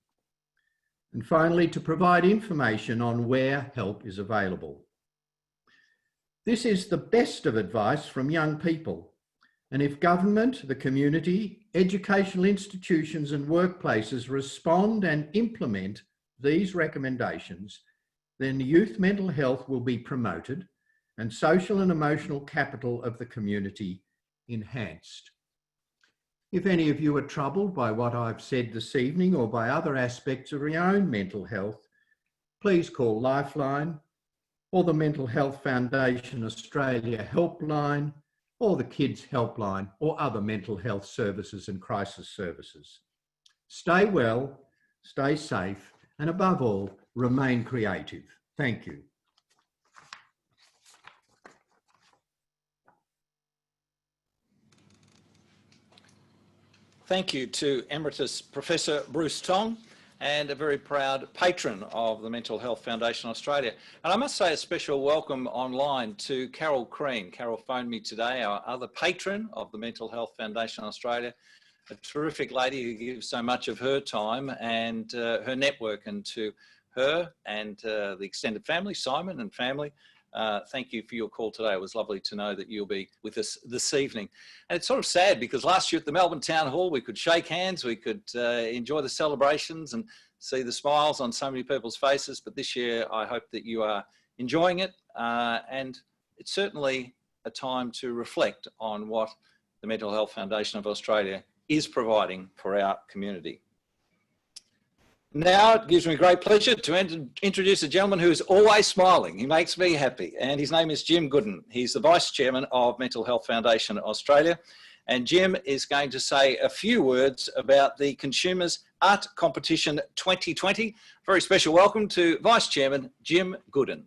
And finally, to provide information on where help is available. This is the best of advice from young people. And if government, the community, educational institutions and workplaces respond and implement these recommendations, then youth mental health will be promoted and social and emotional capital of the community enhanced. If any of you are troubled by what I've said this evening or by other aspects of your own mental health, please call Lifeline or the Mental Health Foundation Australia helpline or the Kids Helpline or other mental health services and crisis services. Stay well, stay safe, and above all, remain creative. Thank you. Thank you to Emeritus Professor Bruce Tong, and a very proud patron of the Mental Health Foundation Australia. And I must say a special welcome online to Carol Crean. Carol phoned me today, our other patron of the Mental Health Foundation Australia, a terrific lady who gives so much of her time and her network and to her and the extended family, Simon and family. Thank you for your call today. It was lovely to know that you'll be with us this evening. And it's sort of sad because last year at the Melbourne Town Hall, we could shake hands, we could enjoy the celebrations and see the smiles on so many people's faces. But this year, I hope that you are enjoying it. And it's certainly a time to reflect on what the Mental Health Foundation of Australia is providing for our community. Now it gives me great pleasure to introduce a gentleman who is always smiling. He makes me happy, and his name is Jim Gooden. He's the Vice Chairman of Mental Health Foundation Australia, and Jim is going to say a few words about the Consumers Art Competition 2020. Very special welcome to Vice Chairman Jim Gooden.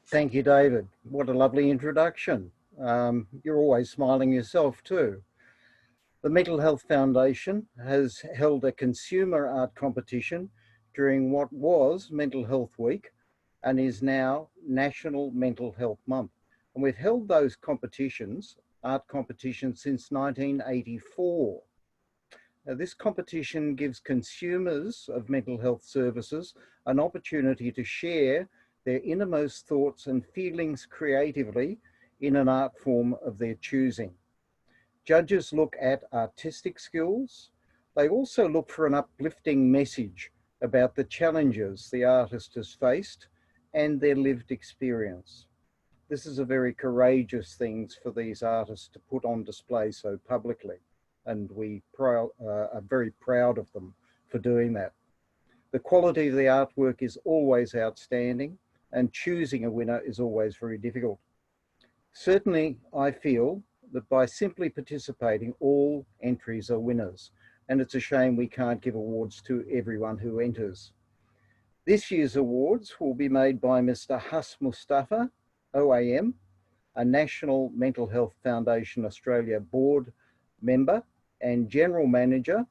Thank you, David. What a lovely introduction. You're always smiling yourself too. The Mental Health Foundation has held a consumer art competition during what was Mental Health Week and is now National Mental Health Month. And we've held those competitions, art competitions, since 1984. Now, this competition gives consumers of mental health services an opportunity to share their innermost thoughts and feelings creatively in an art form of their choosing. Judges look at artistic skills. They also look for an uplifting message about the challenges the artist has faced and their lived experience. This is a very courageous thing for these artists to put on display so publicly, and we are very proud of them for doing that. The quality of the artwork is always outstanding, and choosing a winner is always very difficult. Certainly, I feel that by simply participating, all entries are winners, and it's a shame we can't give awards to everyone who enters. This year's awards will be made by Mr. Huss Mustafa, OAM, a National Mental Health Foundation Australia board member and General Manager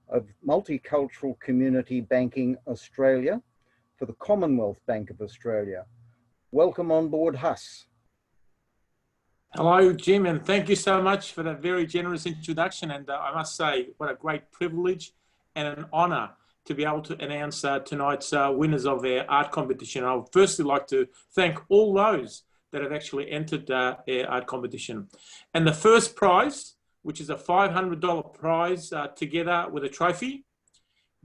of Multicultural Community Banking Australia for the Commonwealth Bank of Australia. Welcome on board, Huss. Hello, Jim, and thank you so much for that very generous introduction. And I must say, what a great privilege and an honour to be able to announce tonight's winners of our art competition. I would firstly like to thank all those that have actually entered our art competition. And the first prize, which is a $500 prize together with a trophy,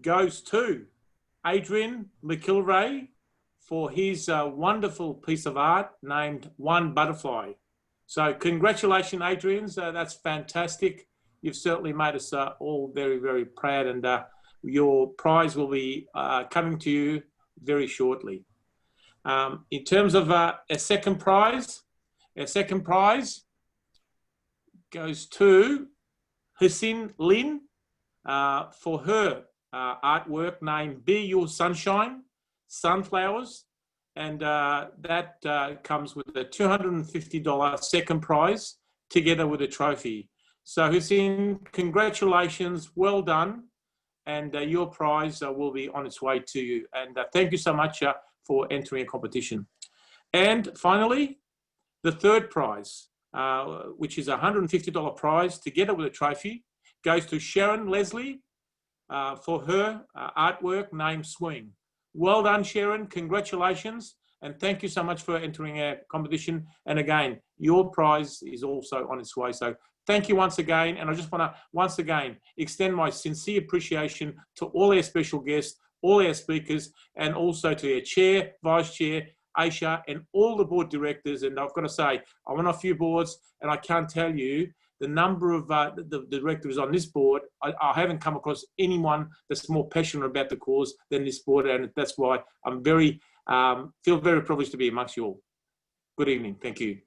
goes to Adrian McIlrae for his wonderful piece of art named One Butterfly. So congratulations, Adrian. That's fantastic. You've certainly made us all very, very proud, and your prize will be coming to you very shortly. In terms of our second prize goes to Hussein Lin for her artwork named Be Your Sunshine, Sunflowers. And that comes with a $250 second prize together with a trophy. So Hussein, congratulations, well done. And your prize will be on its way to you. And thank you so much for entering a competition. And finally, the third prize, which is a $150 prize together with a trophy, goes to Sharon Leslie for her artwork named Swing. Well done, Sharon. Congratulations. And thank you so much for entering our competition. And again, your prize is also on its way. So thank you once again. And I just want to once again extend my sincere appreciation to all our special guests, all our speakers, and also to our chair, vice chair, Aisha, and all the board directors. And I've got to say, I'm on a few boards, and I can't tell you the number of the directors on this board. I haven't come across anyone that's more passionate about the cause than this board, and that's why I'm very feel very privileged to be amongst you all. Good evening. Thank you.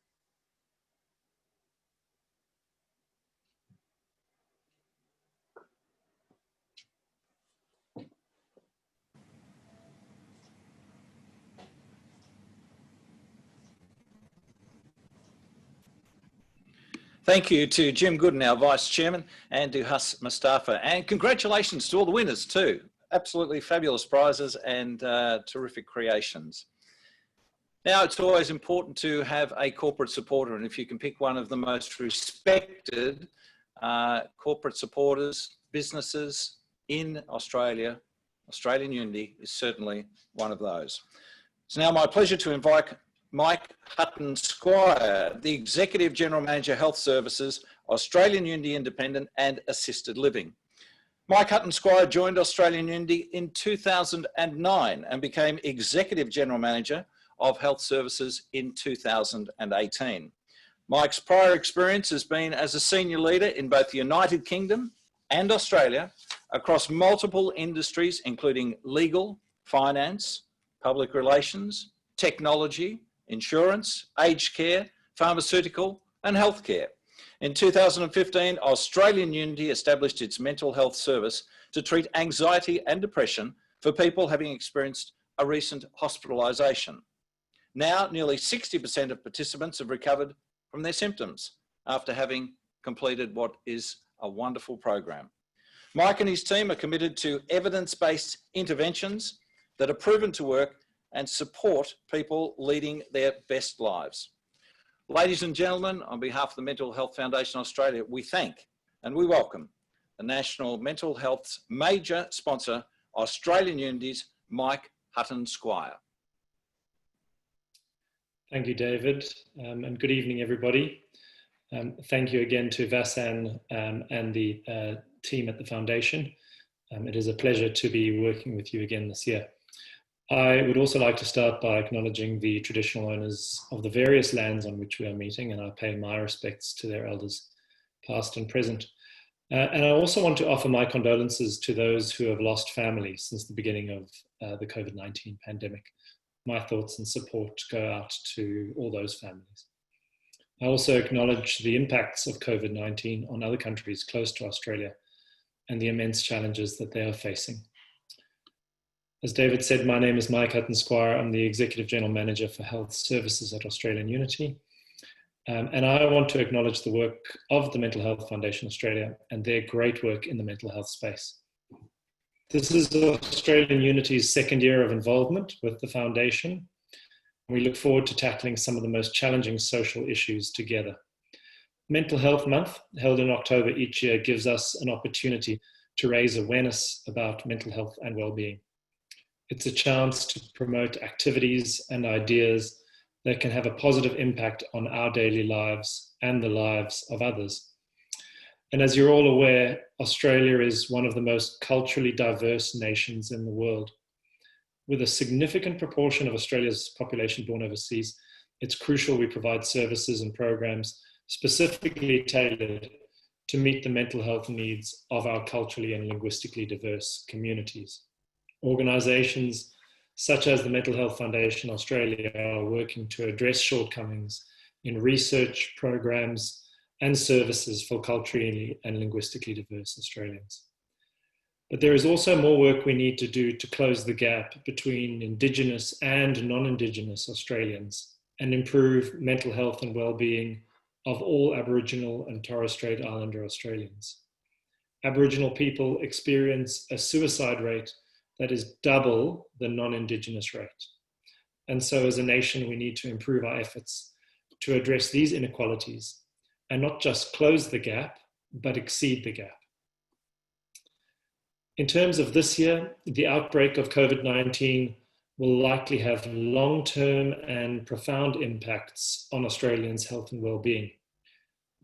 Thank you to Jim Gooden, our Vice Chairman, and to Huss Mustafa. And congratulations to all the winners too. Absolutely fabulous prizes and terrific creations. Now, it's always important to have a corporate supporter, and if you can pick one of the most respected corporate supporters, businesses in Australia, Australian Unity is certainly one of those. It's now my pleasure to invite Mike Hutton-Squire, the Executive General Manager, Health Services, Australian Unity Independent and Assisted Living. Mike Hutton-Squire joined Australian Unity in 2009 and became Executive General Manager of Health Services in 2018. Mike's prior experience has been as a senior leader in both the United Kingdom and Australia across multiple industries, including legal, finance, public relations, technology, insurance, aged care, pharmaceutical, and healthcare. In 2015, Australian Unity established its mental health service to treat anxiety and depression for people having experienced a recent hospitalisation. Now, nearly 60% of participants have recovered from their symptoms after having completed what is a wonderful program. Mike and his team are committed to evidence-based interventions that are proven to work and support people leading their best lives. Ladies and gentlemen, on behalf of the Mental Health Foundation Australia, we thank and we welcome the National Mental Health's major sponsor, Australian Unity's Mike Hutton-Squire. Thank you, David, and good evening, everybody. Thank you again to Vassan and the team at the Foundation. It is a pleasure to be working with you again this year. I would also like to start by acknowledging the traditional owners of the various lands on which we are meeting, and I pay my respects to their elders, past and present. And I also want to offer my condolences to those who have lost family since the beginning of the COVID-19 pandemic. My thoughts and support go out to all those families. I also acknowledge the impacts of COVID-19 on other countries close to Australia and the immense challenges that they are facing. As David said, my name is Mike Hutton-Squire. I'm the Executive General Manager for Health Services at Australian Unity. And I want to acknowledge the work of the Mental Health Foundation Australia and their great work in the mental health space. This is Australian Unity's second year of involvement with the Foundation. We look forward to tackling some of the most challenging social issues together. Mental Health Month, held in October each year, gives us an opportunity to raise awareness about mental health and well-being. It's a chance to promote activities and ideas that can have a positive impact on our daily lives and the lives of others. And as you're all aware, Australia is one of the most culturally diverse nations in the world. With a significant proportion of Australia's population born overseas, it's crucial we provide services and programs specifically tailored to meet the mental health needs of our culturally and linguistically diverse communities. Organisations such as the Mental Health Foundation Australia are working to address shortcomings in research programs and services for culturally and linguistically diverse Australians. But there is also more work we need to do to close the gap between Indigenous and non-Indigenous Australians and improve mental health and well-being of all Aboriginal and Torres Strait Islander Australians. Aboriginal people experience a suicide rate that is double the non-Indigenous rate. And so as a nation, we need to improve our efforts to address these inequalities and not just close the gap, but exceed the gap. In terms of this year, the outbreak of COVID-19 will likely have long-term and profound impacts on Australians' health and well-being.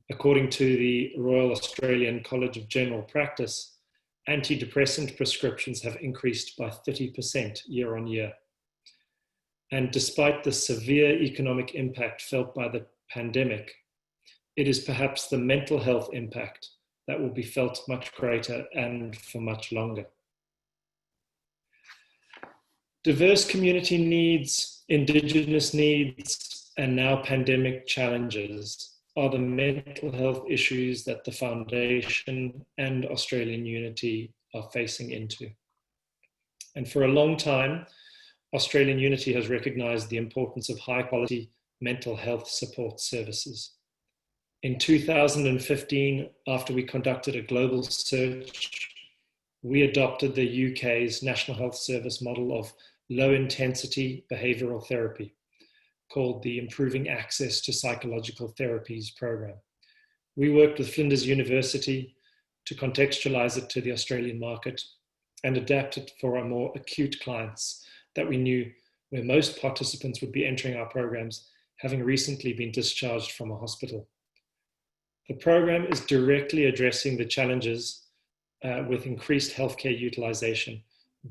According to the Royal Australian College of General Practice, antidepressant prescriptions have increased by 30% year on year. And despite the severe economic impact felt by the pandemic, it is perhaps the mental health impact that will be felt much greater and for much longer. Diverse community needs, Indigenous needs, and now pandemic challenges are the mental health issues that the Foundation and Australian Unity are facing into. And for a long time, Australian Unity has recognised the importance of high quality mental health support services. In 2015, after we conducted a global search, we adopted the UK's National Health Service model of low intensity behavioural therapy, called the Improving Access to Psychological Therapies program. We worked with Flinders University to contextualise it to the Australian market, and adapt it for our more acute clients that we knew where most participants would be entering our programs, having recently been discharged from a hospital. The program is directly addressing the challenges with increased healthcare utilization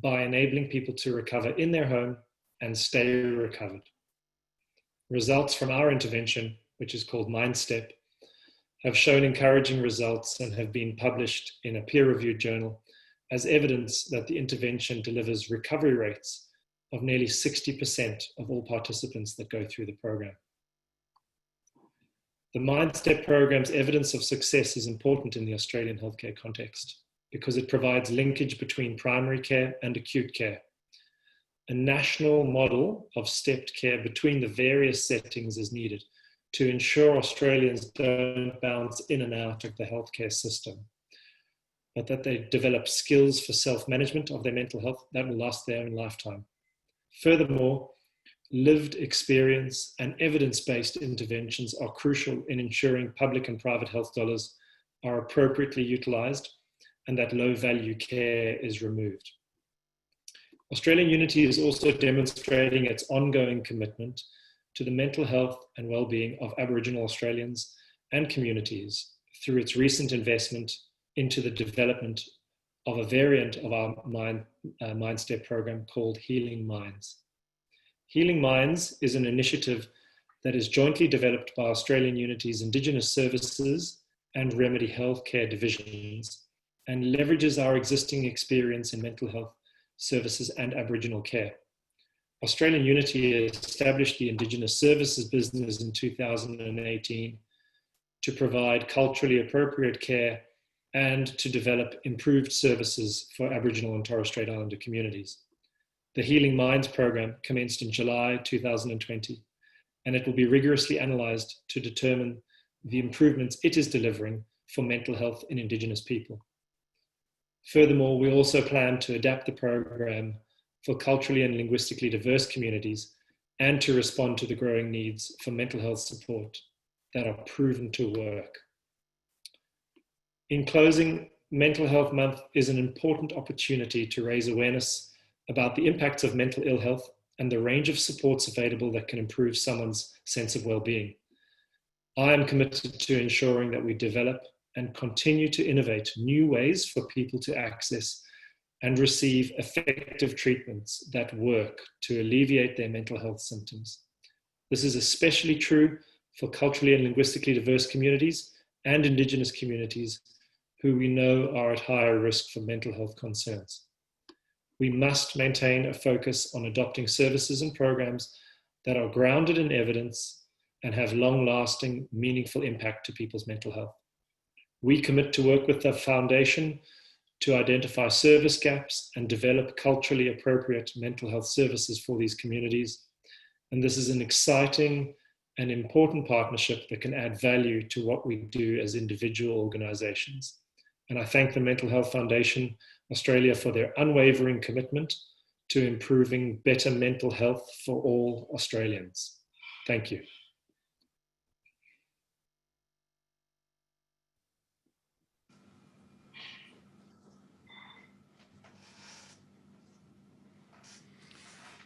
by enabling people to recover in their home and stay recovered. Results from our intervention, which is called MindStep, have shown encouraging results and have been published in a peer-reviewed journal as evidence that the intervention delivers recovery rates of nearly 60% of all participants that go through the program. The MindStep program's evidence of success is important in the Australian healthcare context because it provides linkage between primary care and acute care. A national model of stepped care between the various settings is needed to ensure Australians don't bounce in and out of the healthcare system, but that they develop skills for self-management of their mental health that will last their own lifetime. Furthermore, lived experience and evidence-based interventions are crucial in ensuring public and private health dollars are appropriately utilised and that low-value care is removed. Australian Unity is also demonstrating its ongoing commitment to the mental health and well-being of Aboriginal Australians and communities through its recent investment into the development of a variant of our MindStep program called Healing Minds. Healing Minds is an initiative that is jointly developed by Australian Unity's Indigenous Services and Remedy Healthcare divisions and leverages our existing experience in mental health services and Aboriginal care. Australian Unity established the Indigenous Services business in 2018 to provide culturally appropriate care and to develop improved services for Aboriginal and Torres Strait Islander communities. The Healing Minds program commenced in July 2020, and it will be rigorously analysed to determine the improvements it is delivering for mental health in Indigenous people. Furthermore, we also plan to adapt the program for culturally and linguistically diverse communities and to respond to the growing needs for mental health support that are proven to work. In closing, Mental Health Month is an important opportunity to raise awareness about the impacts of mental ill health and the range of supports available that can improve someone's sense of well-being. I am committed to ensuring that we develop and continue to innovate new ways for people to access and receive effective treatments that work to alleviate their mental health symptoms. This is especially true for culturally and linguistically diverse communities and Indigenous communities who we know are at higher risk for mental health concerns. We must maintain a focus on adopting services and programs that are grounded in evidence and have long-lasting, meaningful impact to people's mental health. We commit to work with the Foundation to identify service gaps and develop culturally appropriate mental health services for these communities. And this is an exciting and important partnership that can add value to what we do as individual organisations. And I thank the Mental Health Foundation Australia for their unwavering commitment to improving better mental health for all Australians. Thank you.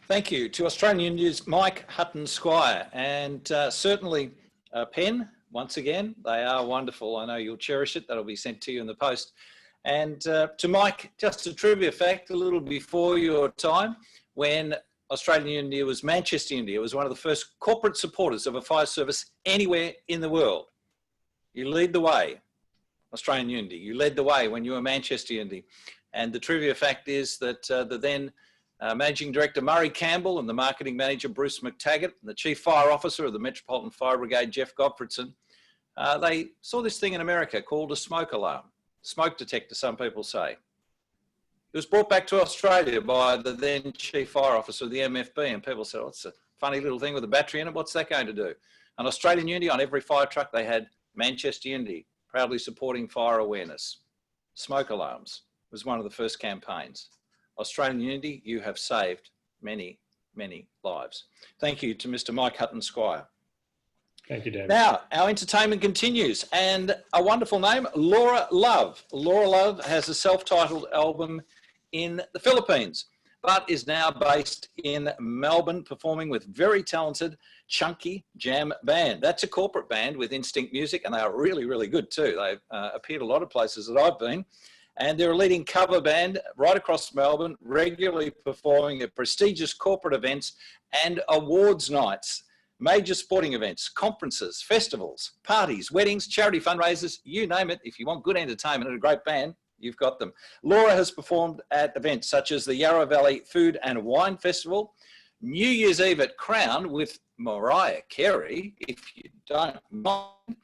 Thank you to Australian Unity's Mike Hutton-Squire, and certainly Pen, once again, they are wonderful. I know you'll cherish it. That'll be sent to you in the post. And to Mike, just a trivia fact, a little before your time, when Australian Unity was Manchester Unity, it was one of the first corporate supporters of a fire service anywhere in the world. You lead the way, Australian Unity. You led the way when you were Manchester Unity. And the trivia fact is that the then Managing Director Murray Campbell and the Marketing Manager Bruce McTaggart and the Chief Fire Officer of the Metropolitan Fire Brigade, Jeff Gottfredson, they saw this thing in America called a smoke alarm. Smoke detector, some people say. It was brought back to Australia by the then Chief Fire Officer of the MFB, and people said, oh, it's a funny little thing with a battery in it. What's that going to do? And Australian Unity, on every fire truck, they had Manchester Unity, proudly supporting fire awareness. Smoke alarms was one of the first campaigns. Australian Unity, you have saved many, many lives. Thank you to Mr. Mike Hutton-Squire. Thank you, David. Now, our entertainment continues, and a wonderful name, Laura Love. Laura Love has a self-titled album, in the Philippines, but is now based in Melbourne, performing with very talented Chunky Jam Band. That's a corporate band with Instinct Music, and they are really, really good too. They've appeared a lot of places that I've been, and they're a leading cover band right across Melbourne, regularly performing at prestigious corporate events and awards nights, major sporting events, conferences, festivals, parties, weddings, charity fundraisers, you name it. If you want good entertainment and a great band, you've got them. Laura has performed at events such as the Yarra Valley Food and Wine Festival, New Year's Eve at Crown with Mariah Carey, if you don't mind,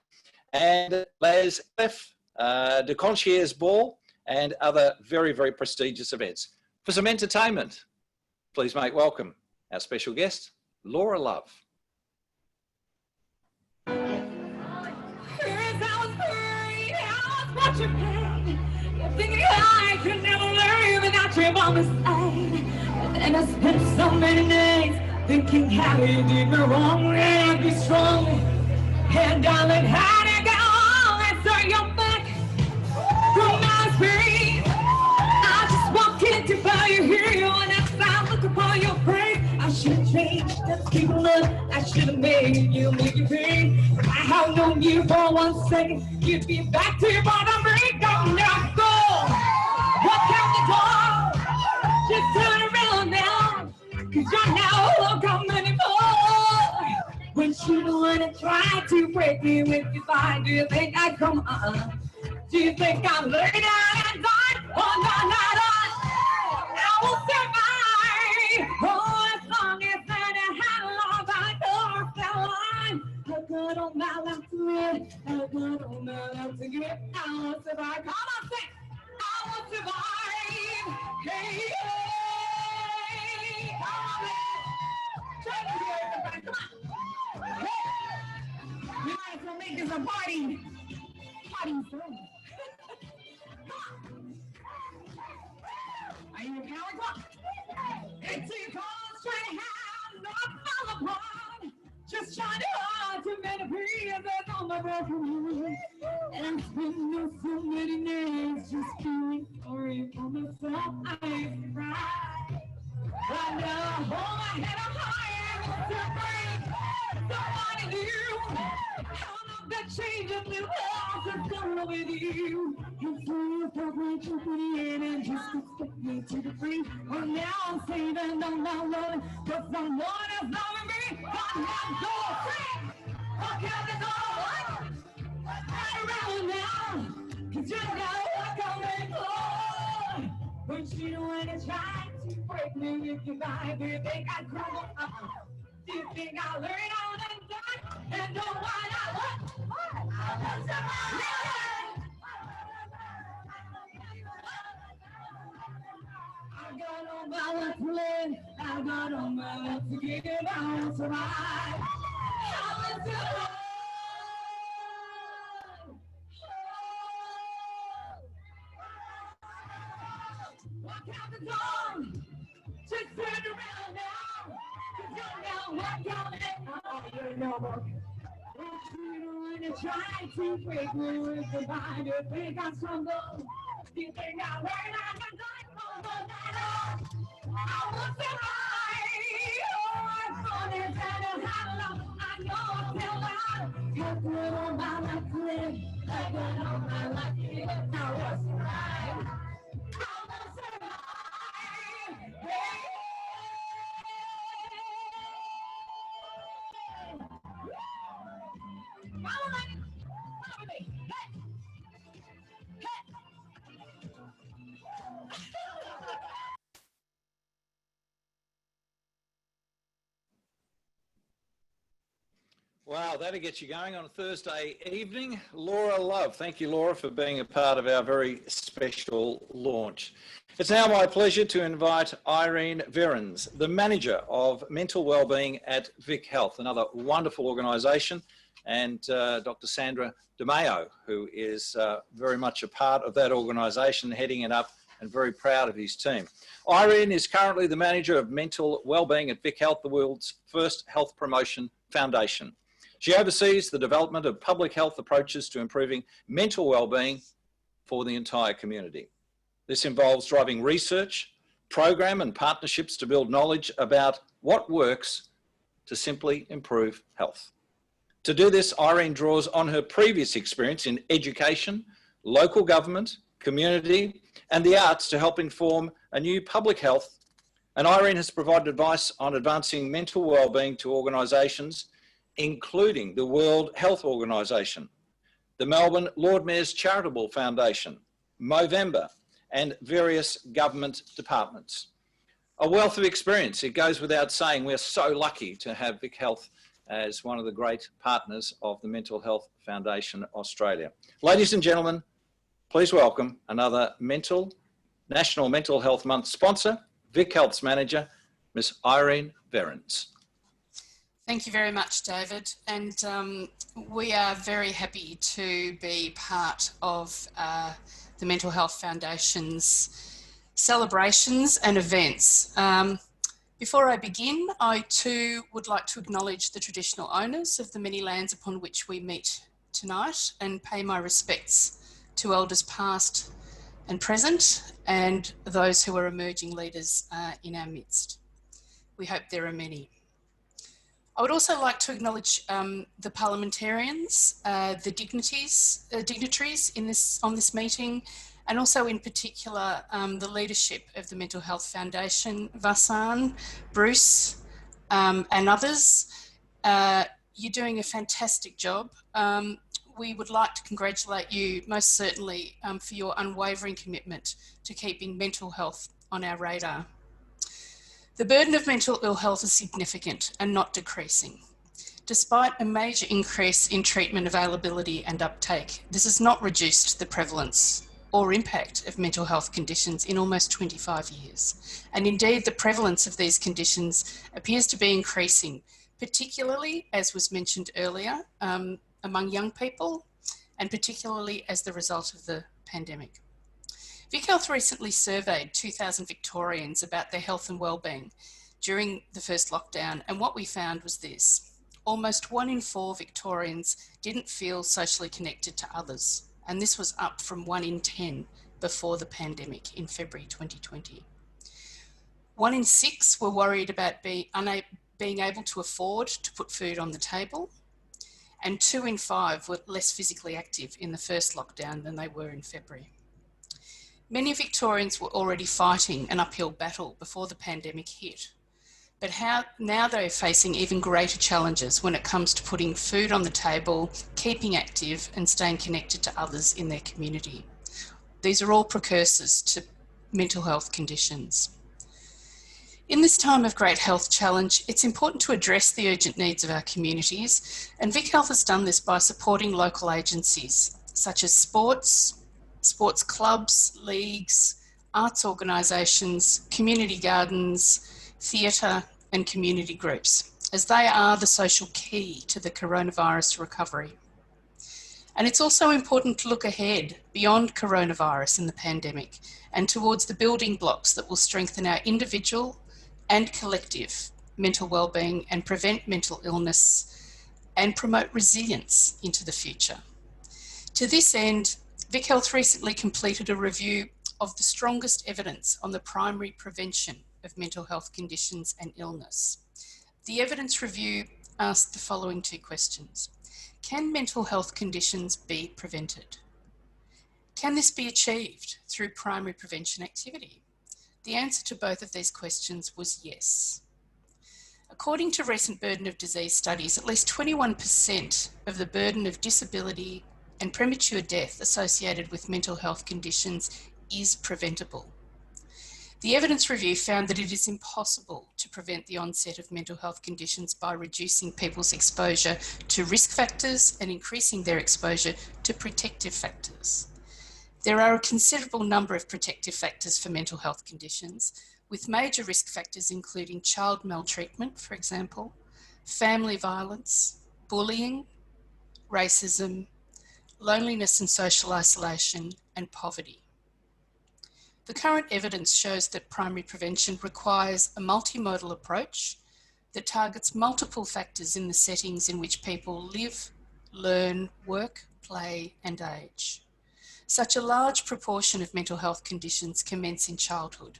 and Les Clef, de Concierge Ball, and other very, very prestigious events. For some entertainment, please make welcome our special guest, Laura Love. Thinking I could never learn without you on the side. And I spent so many days thinking how you did me wrong, and I'd be strong. And darling, how to go on and turn your back from my screen. I just walked in to find you here, and I look upon your face. I should have changed that people love. I should have made you pay. If I have known you for 1 second, you'd be back to your bottom break. Don't now go. Walk out the door. Just turn around now. Cause you're now welcome anymore. When you wanna try to break me with your body, do you think I'd come on? Do you think I'm laid out and died? Oh, no, not on. I will survive. Oh, as long as I had a love, I know that line. I got all my life to live. I got all my life to give. I will survive. Come on, sing. I will survive. Hey, hey. Come on, man. Try to hear everybody. Come on. Hey. We might as well make this a party song. Are you okay? Come on. It's your calls trying to have not fall apart. Just trying to hard to make a breathe that's on my breath from you. And it's been so many days just feeling sorry for myself. I used to cry. Right now, hold my head up higher to bring somebody new. Count up that change of new love that's gone with you. And so you thought we should put it in and just expect me to be free. Well, now I'm saving, I'm not loving, but someone is loving me. I'm not going free. Walk out the door. Right around now. Cause you know I'm coming close. But you wanna try to break me with your vibe. Do you think I'd crumble? Do you think I'll learn all and die? And know why not? What? I'll survive. I got all my life to live. I got all my life to give. I will survive. I will survive. Walk out the door. Just turn around now. Cause you're now walk out and you're no more. If you don't wanna try to break me with the mind, you think I'm stumble. You think I'll learn how to die from the battle. I will survive. Oh, as long as I know how long, I know I'll still out. I've got all my life to live. I've got all my life to live. I will survive. I will survive. Hey. Follow me. Follow me. Hey. Hey. Wow, that'll get you going on a Thursday evening. Laura Love. Thank you, Laura, for being a part of our very special launch. It's now my pleasure to invite Irene Verens, the Manager of Mental Wellbeing at Vic Health, another wonderful organisation, and Dr. Sandra DeMayo, who is very much a part of that organisation, heading it up and very proud of his team. Irene is currently the Manager of Mental Wellbeing at Vic Health, the world's first health promotion foundation. She oversees the development of public health approaches to improving mental wellbeing for the entire community. This involves driving research, program and partnerships to build knowledge about what works to simply improve health. To do this, Irene draws on her previous experience in education, local government, community, and the arts to help inform a new public health. And Irene has provided advice on advancing mental wellbeing to organisations, including the World Health Organisation, the Melbourne Lord Mayor's Charitable Foundation, Movember, and various government departments. A wealth of experience. It goes without saying we're so lucky to have Vic Health as one of the great partners of the Mental Health Foundation Australia. Ladies and gentlemen, please welcome another National Mental Health Month sponsor, Vic Health's manager, Ms. Irene Verens. Thank you very much, David. And we are very happy to be part of the Mental Health Foundation's celebrations and events. Before I begin, I too would like to acknowledge the traditional owners of the many lands upon which we meet tonight and pay my respects to elders past and present and those who are emerging leaders in our midst. We hope there are many. I would also like to acknowledge the parliamentarians, the dignitaries on this meeting, and also in particular the leadership of the Mental Health Foundation, Vassan, Bruce, and others. You're doing a fantastic job. We would like to congratulate you most certainly for your unwavering commitment to keeping mental health on our radar. The burden of mental ill health is significant and not decreasing. Despite a major increase in treatment availability and uptake, this has not reduced the prevalence or impact of mental health conditions in almost 25 years. And indeed, the prevalence of these conditions appears to be increasing, particularly, as was mentioned earlier, among young people, and particularly as the result of the pandemic. Vic Health recently surveyed 2,000 Victorians about their health and wellbeing during the first lockdown, and what we found was this. Almost 1 in 4 Victorians didn't feel socially connected to others, and this was up from 1 in 10 before the pandemic in February 2020. 1 in 6 were worried about being able to afford to put food on the table, and 2 in 5 were less physically active in the first lockdown than they were in February. Many Victorians were already fighting an uphill battle before the pandemic hit, but now they're facing even greater challenges when it comes to putting food on the table, keeping active and staying connected to others in their community. These are all precursors to mental health conditions. In this time of great health challenge, it's important to address the urgent needs of our communities, and Vic Health has done this by supporting local agencies such as sports clubs, leagues, arts organisations, community gardens, theatre and community groups, as they are the social key to the coronavirus recovery. And it's also important to look ahead beyond coronavirus and the pandemic and towards the building blocks that will strengthen our individual and collective mental wellbeing and prevent mental illness and promote resilience into the future. To this end, Vic Health recently completed a review of the strongest evidence on the primary prevention of mental health conditions and illness. The evidence review asked the following 2 questions. Can mental health conditions be prevented? Can this be achieved through primary prevention activity? The answer to both of these questions was yes. According to recent burden of disease studies, at least 21% of the burden of disability and premature death associated with mental health conditions is preventable. The evidence review found that it is impossible to prevent the onset of mental health conditions by reducing people's exposure to risk factors and increasing their exposure to protective factors. There are a considerable number of protective factors for mental health conditions, with major risk factors including child maltreatment, for example, family violence, bullying, racism, loneliness and social isolation, and poverty. The current evidence shows that primary prevention requires a multimodal approach that targets multiple factors in the settings in which people live, learn, work, play, and age. Such a large proportion of mental health conditions commence in childhood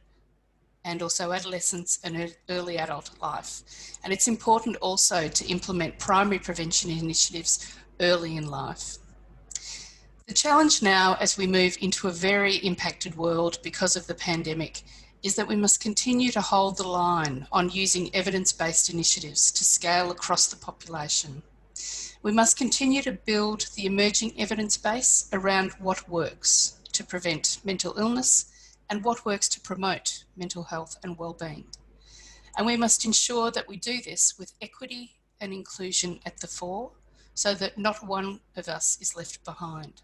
and also adolescence and early adult life. And it's important also to implement primary prevention initiatives early in life. The challenge now as we move into a very impacted world because of the pandemic is that we must continue to hold the line on using evidence-based initiatives to scale across the population. We must continue to build the emerging evidence base around what works to prevent mental illness and what works to promote mental health and well-being. And we must ensure that we do this with equity and inclusion at the fore so that not one of us is left behind.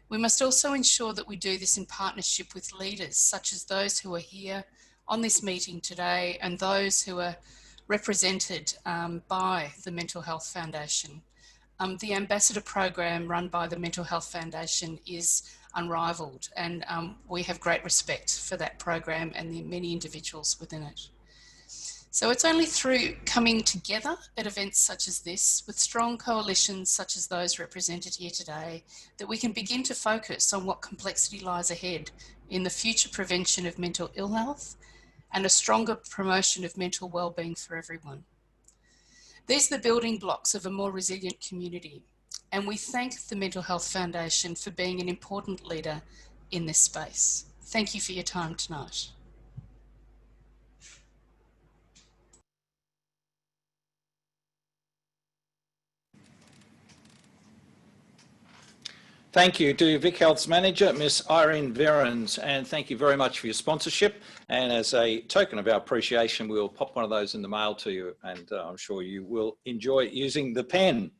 We must also ensure that we do this in partnership with leaders such as those who are here on this meeting today and those who are represented by the Mental Health Foundation. The Ambassador Program run by the Mental Health Foundation is unrivaled, and we have great respect for that program and the many individuals within it. So it's only through coming together at events such as this, with strong coalitions such as those represented here today, that we can begin to focus on what complexity lies ahead in the future prevention of mental ill health and a stronger promotion of mental well-being for everyone. These are the building blocks of a more resilient community, and we thank the Mental Health Foundation for being an important leader in this space. Thank you for your time tonight. Thank you to Vic Health's manager, Miss Irene Verens, and thank you very much for your sponsorship. And as a token of our appreciation, we'll pop one of those in the mail to you, and I'm sure you will enjoy using the pen.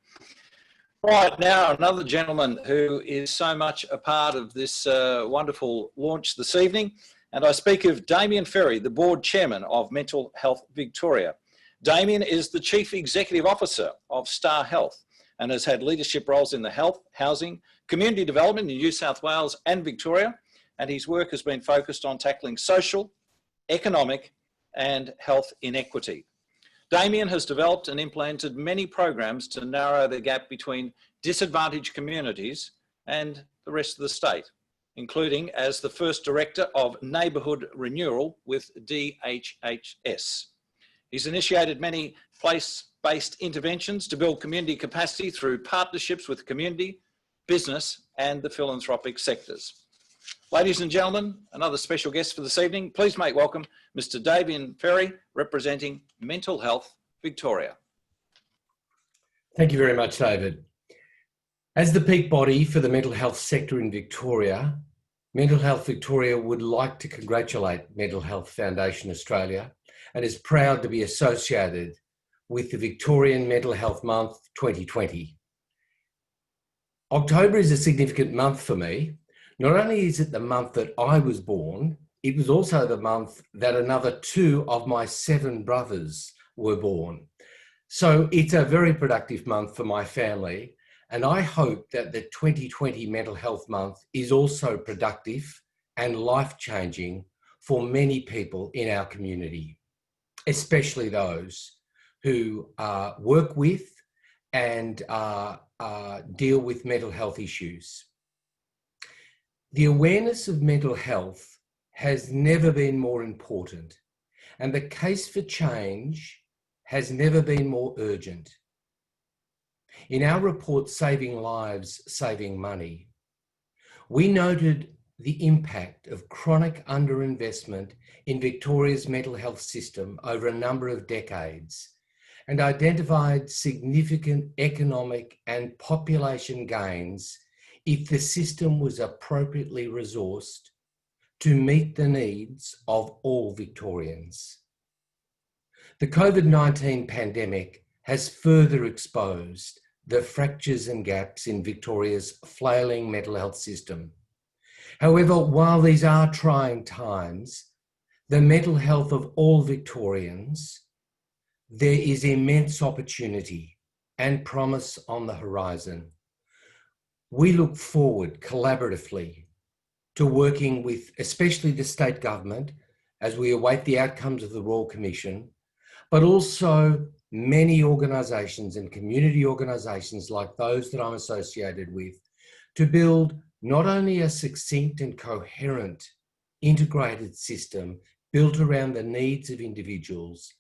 Right, now another gentleman who is so much a part of this wonderful launch this evening, and I speak of Damien Ferry, the board chairman of Mental Health Victoria. Damien is the Chief Executive Officer of Star Health and has had leadership roles in the health, housing, community development in New South Wales and Victoria, and his work has been focused on tackling social, economic and health inequity. Damien has developed and implemented many programs to narrow the gap between disadvantaged communities and the rest of the state, including as the first director of neighbourhood renewal with DHHS. He's initiated many place-based interventions to build community capacity through partnerships with community, business and the philanthropic sectors. Ladies and gentlemen, another special guest for this evening. Please make welcome Mr. Damien Ferry, representing Mental Health Victoria. Thank you very much, David. As the peak body for the mental health sector in Victoria, Mental Health Victoria would like to congratulate Mental Health Foundation Australia and is proud to be associated with the Victorian Mental Health Month 2020. October is a significant month for me. Not only is it the month that I was born, it was also the month that another 2 of my 7 brothers were born. So it's a very productive month for my family, and I hope that the 2020 Mental Health Month is also productive and life-changing for many people in our community, especially those who work with and deal with mental health issues. The awareness of mental health has never been more important, and the case for change has never been more urgent. In our report, Saving Lives, Saving Money, we noted the impact of chronic underinvestment in Victoria's mental health system over a number of decades and identified significant economic and population gains if the system was appropriately resourced to meet the needs of all Victorians. The COVID-19 pandemic has further exposed the fractures and gaps in Victoria's flailing mental health system. However, while these are trying times, the mental health of all Victorians, there is immense opportunity and promise on the horizon. We look forward collaboratively to working with especially the state government as we await the outcomes of the Royal Commission, but also many organisations and community organisations like those that I'm associated with to build not only a succinct and coherent integrated system built around the needs of individuals,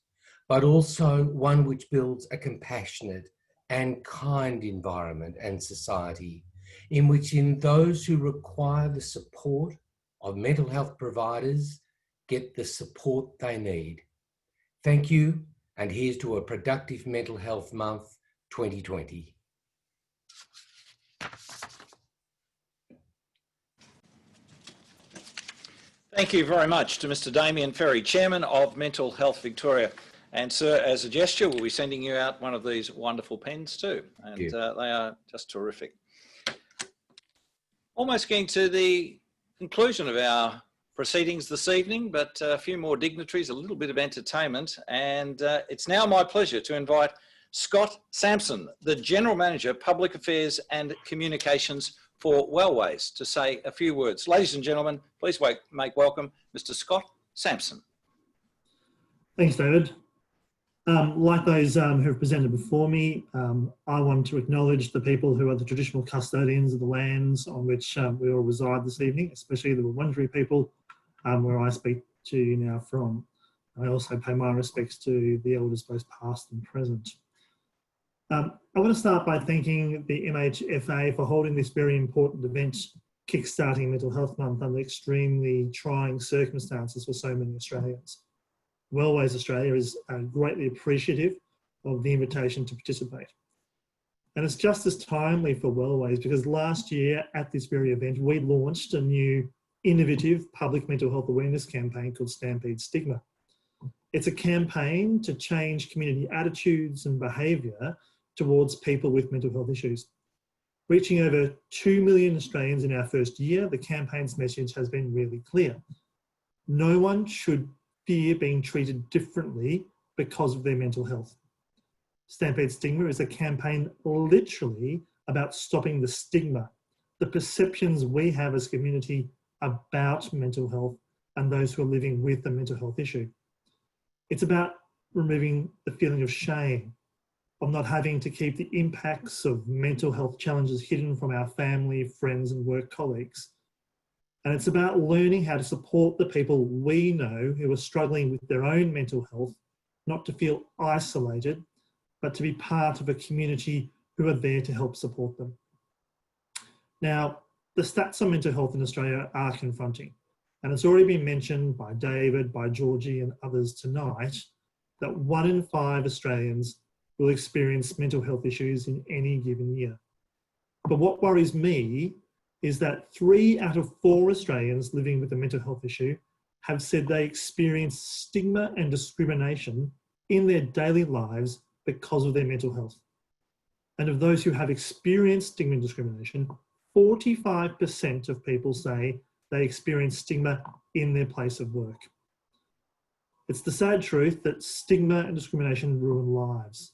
but also one which builds a compassionate and kind environment and society in which those who require the support of mental health providers get the support they need. Thank you, and here's to a productive Mental Health Month 2020. Thank you very much to Mr. Damien Ferry, Chairman of Mental Health Victoria. And sir, as a gesture, we'll be sending you out one of these wonderful pens too. And they are just terrific. Almost getting to the conclusion of our proceedings this evening, but a few more dignitaries, a little bit of entertainment. And it's now my pleasure to invite Scott Sampson, the General Manager, Public Affairs and Communications for Wellways, to say a few words. Ladies and gentlemen, please make welcome Mr. Scott Sampson. Thanks, David. Like those who have presented before me, I want to acknowledge the people who are the traditional custodians of the lands on which we all reside this evening, especially the Wurundjeri people, where I speak to you now from. I also pay my respects to the elders both past and present. I want to start by thanking the MHFA for holding this very important event, kickstarting Mental Health Month under extremely trying circumstances for so many Australians. Wellways Australia is greatly appreciative of the invitation to participate. And it's just as timely for Wellways because last year at this very event, we launched a new innovative public mental health awareness campaign called Stampede Stigma. It's a campaign to change community attitudes and behaviour towards people with mental health issues. Reaching over 2 million Australians in our first year, the campaign's message has been really clear. No one should fear being treated differently because of their mental health. Stampede Stigma is a campaign literally about stopping the stigma, the perceptions we have as a community about mental health and those who are living with a mental health issue. It's about removing the feeling of shame, of not having to keep the impacts of mental health challenges hidden from our family, friends and work colleagues. And it's about learning how to support the people we know who are struggling with their own mental health, not to feel isolated, but to be part of a community who are there to help support them. Now, the stats on mental health in Australia are confronting, and it's already been mentioned by David, by Georgie and others tonight, that 1 in 5 Australians will experience mental health issues in any given year. But what worries me is that 3 out of 4 Australians living with a mental health issue have said they experience stigma and discrimination in their daily lives because of their mental health. And of those who have experienced stigma and discrimination, 45% of people say they experience stigma in their place of work. It's the sad truth that stigma and discrimination ruin lives.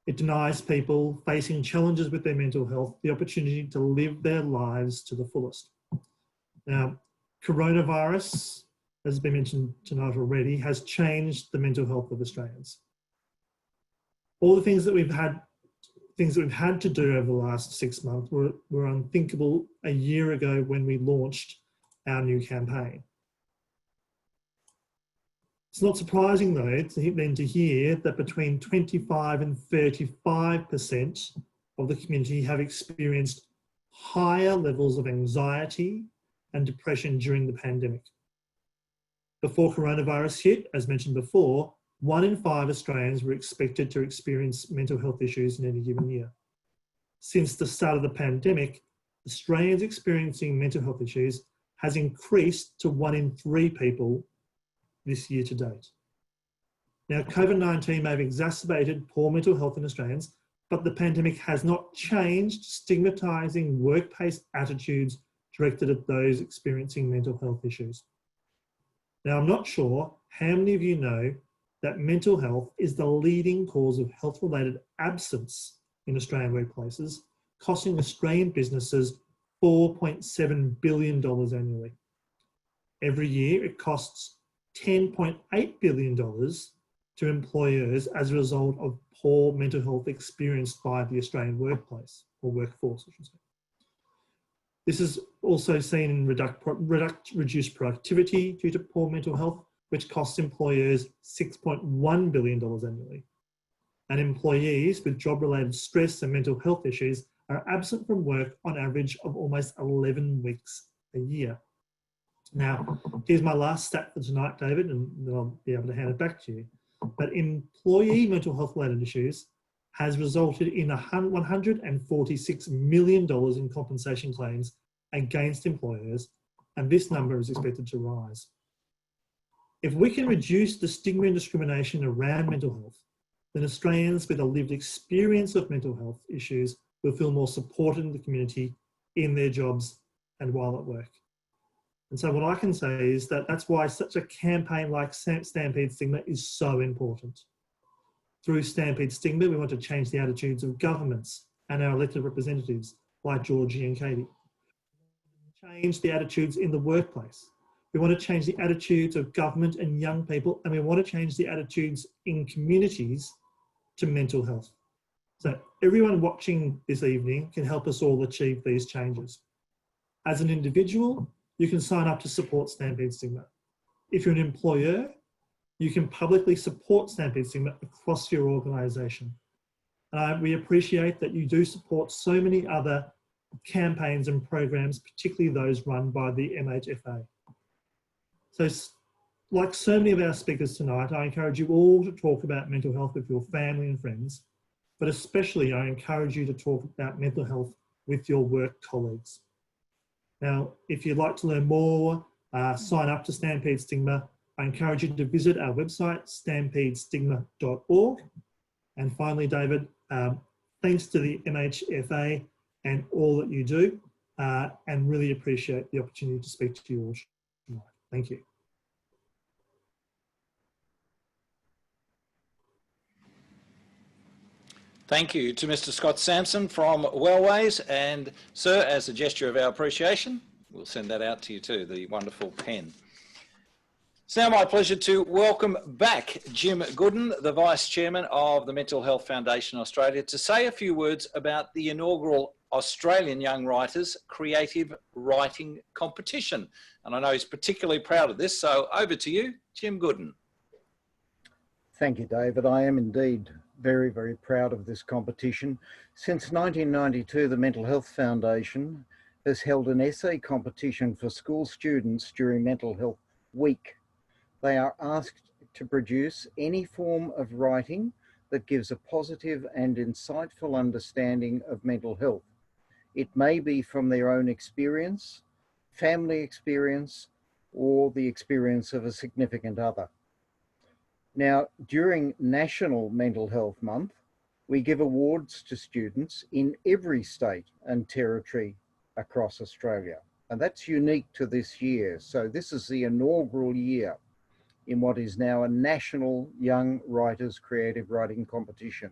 It denies people facing challenges with their mental health the opportunity to live their lives to the fullest. Now, coronavirus, as has been mentioned tonight already, has changed the mental health of Australians. All the things that we've had to do over the last 6 months were unthinkable a year ago when we launched our new campaign. It's not surprising though to hear that between 25 and 35% of the community have experienced higher levels of anxiety and depression during the pandemic. Before coronavirus hit, as mentioned before, 1 in 5 Australians were expected to experience mental health issues in any given year. Since the start of the pandemic, Australians experiencing mental health issues has increased to 1 in 3 people this year to date. Now, COVID-19 may have exacerbated poor mental health in Australians, but the pandemic has not changed stigmatising workplace attitudes directed at those experiencing mental health issues. Now, I'm not sure how many of you know that mental health is the leading cause of health-related absence in Australian workplaces, costing Australian businesses $4.7 billion annually. Every year, it costs $10.8 billion to employers as a result of poor mental health experienced by the Australian workplace, or workforce, I should say. This is also seen in reduced productivity due to poor mental health, which costs employers $6.1 billion annually. And employees with job-related stress and mental health issues are absent from work on average of almost 11 weeks a year. Now, here's my last stat for tonight, David, and then I'll be able to hand it back to you. But employee mental health related issues has resulted in $146 million in compensation claims against employers, and this number is expected to rise. If we can reduce the stigma and discrimination around mental health, then Australians with a lived experience of mental health issues will feel more supported in the community, in their jobs, and while at work. And so what I can say is that that's why such a campaign like Stampede Stigma is so important. Through Stampede Stigma, we want to change the attitudes of governments and our elected representatives like Georgie and Katie. Change the attitudes in the workplace. We want to change the attitudes of government and young people, and we want to change the attitudes in communities to mental health. So everyone watching this evening can help us all achieve these changes. As an individual, you can sign up to support Stampede Stigma. If you're an employer, you can publicly support Stampede Stigma across your organisation. We appreciate that you do support so many other campaigns and programs, particularly those run by the MHFA. So, like so many of our speakers tonight, I encourage you all to talk about mental health with your family and friends, but especially I encourage you to talk about mental health with your work colleagues. Now, if you'd like to learn more, sign up to Stampede Stigma. I encourage you to visit our website, stampedestigma.org. And finally, David, thanks to the MHFA and all that you do, and really appreciate the opportunity to speak to you all tonight. Thank you. Thank you to Mr. Scott Sampson from Wellways, and sir, as a gesture of our appreciation, we'll send that out to you too, the wonderful pen. It's now my pleasure to welcome back Jim Gooden, the Vice Chairman of the Mental Health Foundation Australia, to say a few words about the inaugural Australian Young Writers Creative Writing Competition. And I know he's particularly proud of this, so over to you, Jim Gooden. Thank you, David. I am indeed very, very proud of this competition. Since 1992, the Mental Health Foundation has held an essay competition for school students during Mental Health Week. They are asked to produce any form of writing that gives a positive and insightful understanding of mental health. It may be from their own experience, family experience, or the experience of a significant other. Now, during National Mental Health Month, we give awards to students in every state and territory across Australia. And that's unique to this year. So this is the inaugural year in what is now a National Young Writers Creative Writing Competition.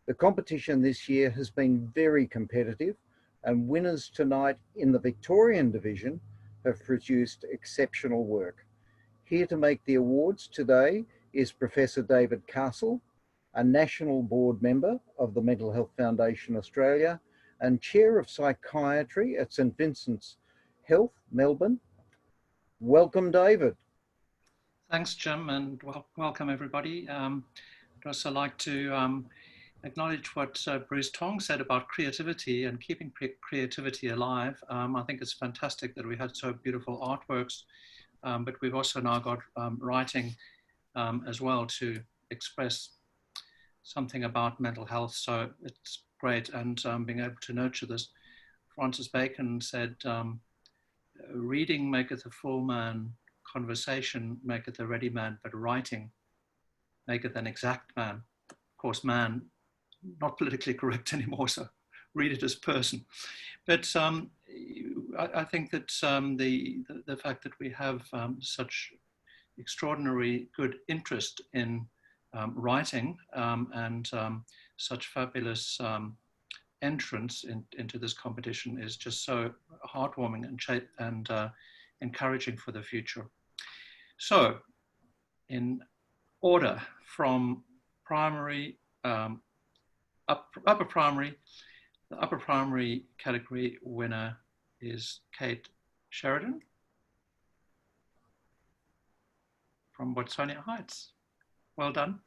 The competition this year has been very competitive, and winners tonight in the Victorian division have produced exceptional work. Here to make the awards today is Professor David Castle, a national board member of the Mental Health Foundation Australia and Chair of Psychiatry at St Vincent's Health, Melbourne. Welcome, David. Thanks, Jim, and welcome everybody. I'd also like to acknowledge what Bruce Tong said about creativity and keeping creativity alive. I think it's fantastic that we had so beautiful artworks, but we've also now got writing as well to express something about mental health. So it's great, and being able to nurture this. Francis Bacon said, reading maketh a full man, conversation maketh a ready man, but writing maketh an exact man. Of course, man, not politically correct anymore, so read it as person. But I think that the fact that we have such extraordinary good interest in writing and such fabulous entrance into this competition is just so heartwarming and encouraging for the future. So, in order from primary, upper primary, the upper primary category winner is Kate Sheridan from Watsonia Heights. Well done.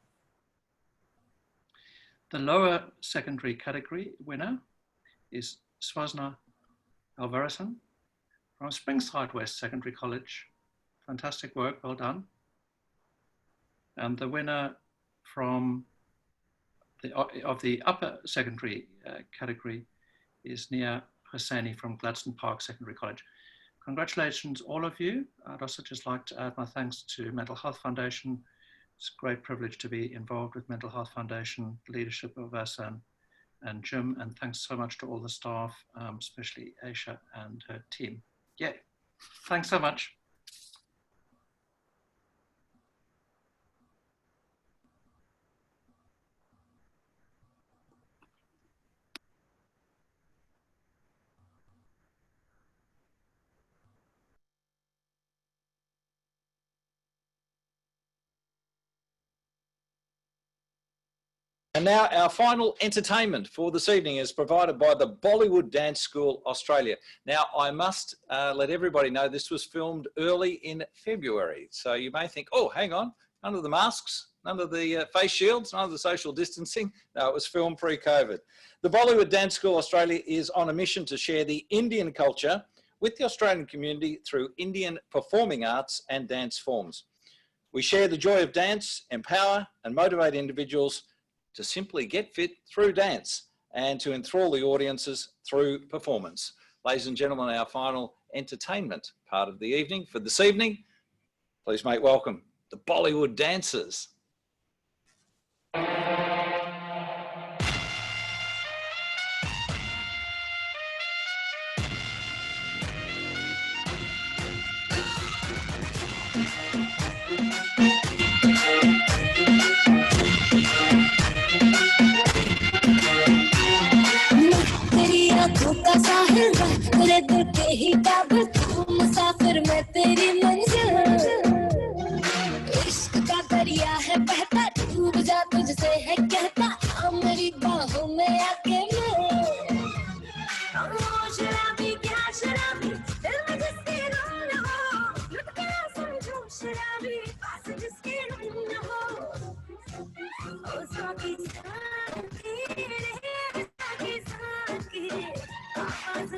The lower secondary category winner is Swasna Alvarasan from Springside West Secondary College. Fantastic work, well done. And the winner from the upper secondary category is Nia Hosseini from Gladstone Park Secondary College. Congratulations, all of you. I'd also just like to add my thanks to Mental Health Foundation. It's a great privilege to be involved with Mental Health Foundation, leadership of Vasan and Jim, and thanks so much to all the staff, especially Aisha and her team. Yeah, thanks so much. And now our final entertainment for this evening is provided by the Bollywood Dance School Australia. Now, I must let everybody know this was filmed early in February. So you may think, oh, hang on, none of the masks, none of the face shields, none of the social distancing. No, it was filmed pre-COVID. The Bollywood Dance School Australia is on a mission to share the Indian culture with the Australian community through Indian performing arts and dance forms. We share the joy of dance, empower and motivate individuals to simply get fit through dance and to enthrall the audiences through performance. Ladies and gentlemen, our final entertainment part of the evening. For this evening, please make welcome the Bollywood dancers. तेरे दिल के ही काबिल तू मुसाफिर मैं तेरी मंजिल इश्क का दरिया है बहता डूब जा तुझसे है कहता आ मेरी बाहों में आके मिल शराबी क्या शराबी दिल में जिसके रंग न हो लुट के ना समझो शराबी पास जिसके रंग न हो ओ साकी साकी रे साकी आवाज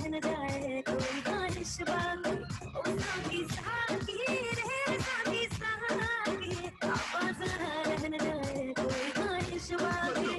न जाए कोई बारिश बाकी ओ साकी साकी रे साकी साकी आवाज न जाए कोई बारिश बाकी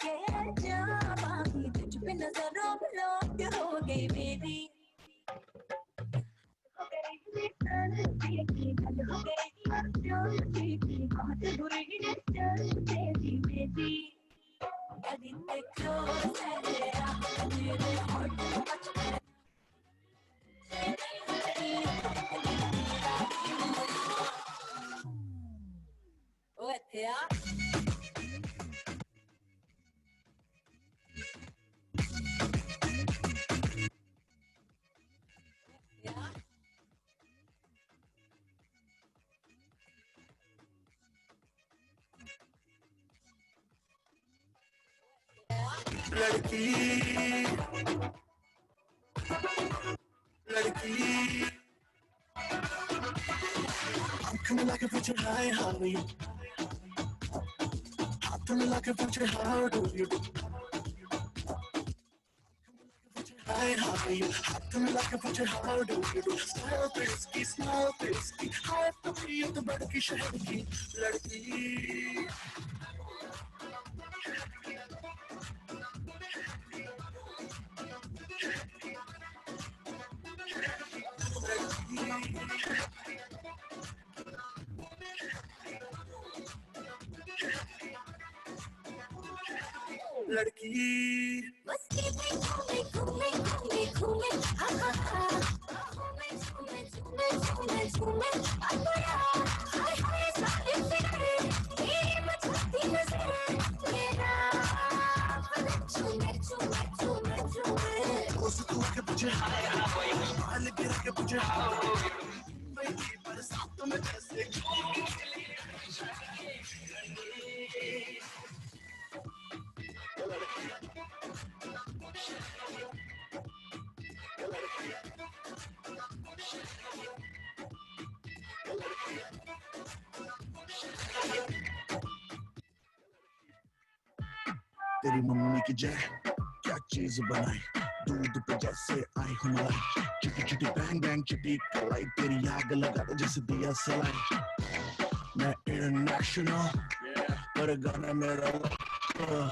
के जा बाकी तुझ पे नजरों लोग हो गई मेरी हो गई बहुत बुरी तेरी मेरी अदिते क्लोज है मेरे हार्ट ओ थे I'm coming like a future high, honey. I'm coming like a future, how do you do? High, honey. I'm coming like a future, how do you do? Smile risky. High to be the badki shahar ki ladki. लड़की मस्ती में घूमे घूमे घूमे घूमे हा हा हा घूमे घूमे घूमे घूमे घूमे तेरी मम्मी की जय क्या चीज बनाई दूध पे जैसे आई हूँ मलाई चिटी चिटी बैंग बैंग चिटी कलाई तेरी आग लगा दे जैसे दिया सलाई मैं इंटरनेशनल पर गाना मेरा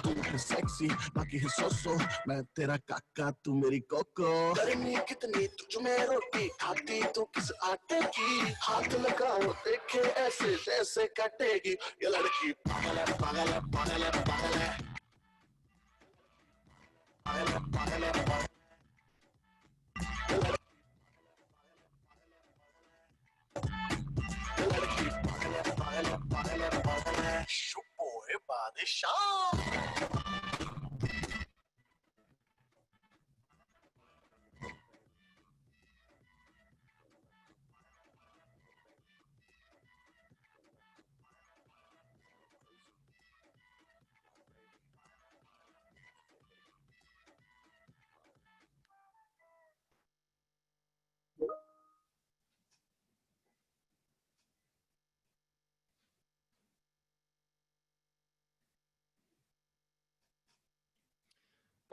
तू है सेक्सी बाकी है सोसो मैं तेरा काका तू मेरी कोको गर्मी कितनी तुझ में रोटी खाती तू किस आटे की हाथ लगाओ देखे ऐसे जैसे काटेगी ये लड़की पागल है पागल है पागल है पागल है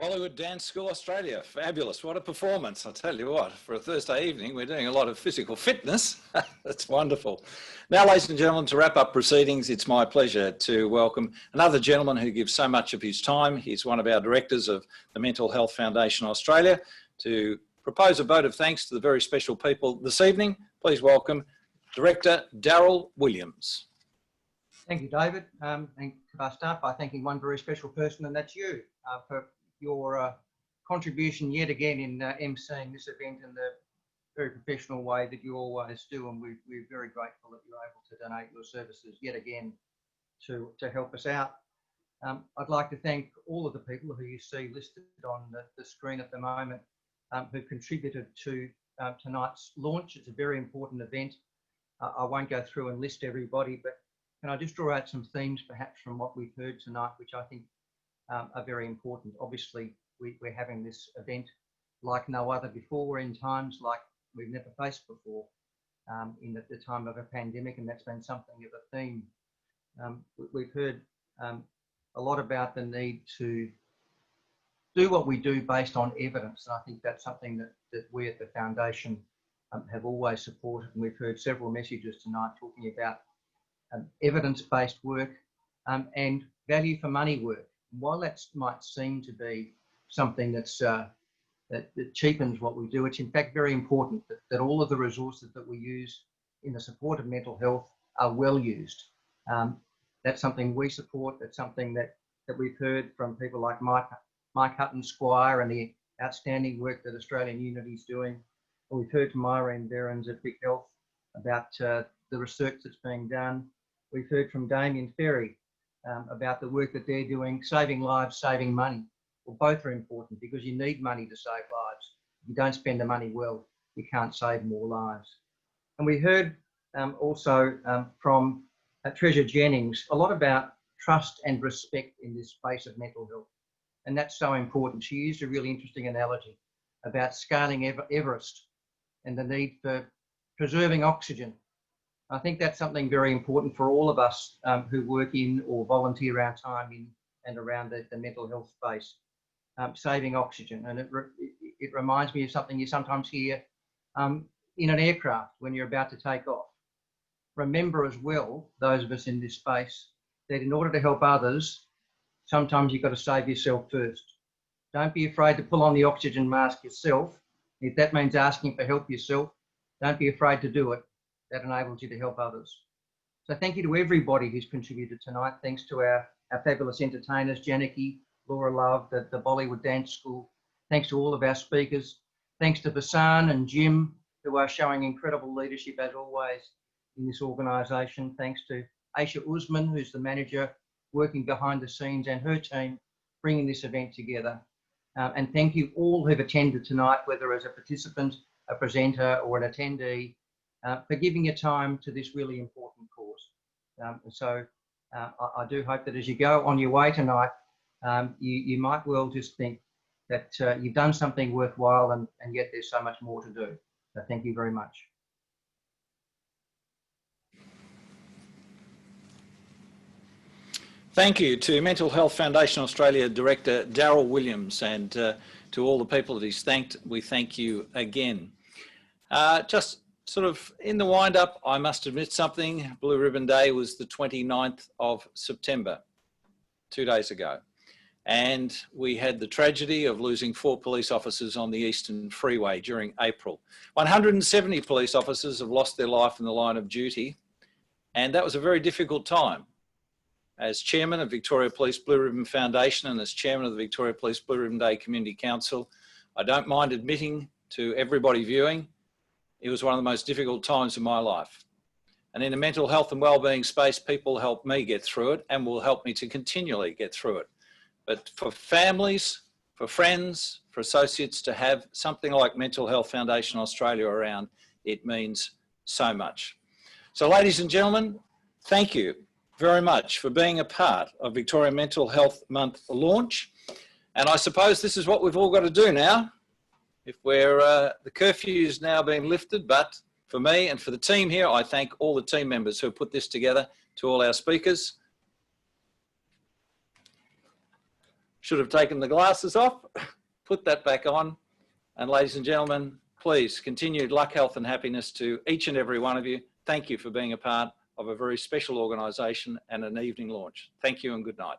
Bollywood Dance School Australia, fabulous. What a performance. I'll tell you what, for a Thursday evening, we're doing a lot of physical fitness. That's wonderful. Now, ladies and gentlemen, to wrap up proceedings, it's my pleasure to welcome another gentleman who gives so much of his time. He's one of our directors of the Mental Health Foundation Australia to propose a vote of thanks to the very special people this evening. Please welcome Director Daryl Williams. Thank you, David. And I start by thanking one very special person, and that's you, for your contribution yet again in emceeing this event in the very professional way that you always do, and we're very grateful that you're able to donate your services yet again to help us out. I'd like to thank all of the people who you see listed on the screen at the moment who contributed to tonight's launch. It's a very important event. I won't go through and list everybody, but can I just draw out some themes perhaps from what we've heard tonight, which I think are very important. Obviously, we're having this event like no other before, in times like we've never faced before, in the time of a pandemic, and that's been something of a theme. We've heard a lot about the need to do what we do based on evidence, and I think that's something that we at the Foundation have always supported, and we've heard several messages tonight talking about evidence-based work and value for money work. While that might seem to be something that's that cheapens what we do, it's in fact very important that all of the resources that we use in the support of mental health are well used. That's something we support. That's something that we've heard from people like Mike Hutton-Squire and the outstanding work that Australian Unity is doing. And we've heard from Irene Behrens at Vic Health about the research that's being done. We've heard from Damien Ferry about the work that they're doing, saving lives, saving money. Well, both are important because you need money to save lives. If you don't spend the money well, you can't save more lives. And we heard also from Treasure Jennings a lot about trust and respect in this space of mental health. And that's so important. She used a really interesting analogy about scaling Everest and the need for preserving oxygen. I think that's something very important for all of us who work in or volunteer our time in and around the mental health space, saving oxygen. And it reminds me of something you sometimes hear in an aircraft when you're about to take off. Remember as well, those of us in this space, that in order to help others, sometimes you've got to save yourself first. Don't be afraid to pull on the oxygen mask yourself. If that means asking for help yourself, don't be afraid to do it. That enables you to help others. So thank you to everybody who's contributed tonight. Thanks to our fabulous entertainers, Janaki, Laura Love, the Bollywood Dance School. Thanks to all of our speakers. Thanks to Vasan and Jim, who are showing incredible leadership as always in this organisation. Thanks to Aisha Usman, who's the manager working behind the scenes, and her team bringing this event together. And thank you all who've attended tonight, whether as a participant, a presenter or an attendee, for giving your time to this really important cause. I do hope that as you go on your way tonight, you might well just think that you've done something worthwhile and yet there's so much more to do. So thank you very much. Thank you to Mental Health Foundation Australia Director Daryl Williams, and to all the people that he's thanked, we thank you again. Just sort of in the wind up, I must admit something. Blue Ribbon Day was the 29th of September, 2 days ago. And we had the tragedy of losing 4 police officers on the Eastern Freeway during April. 170 police officers have lost their life in the line of duty, and that was a very difficult time. As chairman of Victoria Police Blue Ribbon Foundation and as chairman of the Victoria Police Blue Ribbon Day Community Council, I don't mind admitting to everybody viewing, it was one of the most difficult times of my life. And in a mental health and wellbeing space, people help me get through it and will help me to continually get through it. But for families, for friends, for associates to have something like Mental Health Foundation Australia around, it means so much. So ladies and gentlemen, thank you very much for being a part of Victoria Mental Health Month launch. And I suppose this is what we've all got to do now. If we're, the curfew is now being lifted, but for me and for the team here, I thank all the team members who have put this together, to all our speakers. Should have taken the glasses off, put that back on. And ladies and gentlemen, please continued luck, health and happiness to each and every one of you. Thank you for being a part of a very special organisation and an evening launch. Thank you and good night.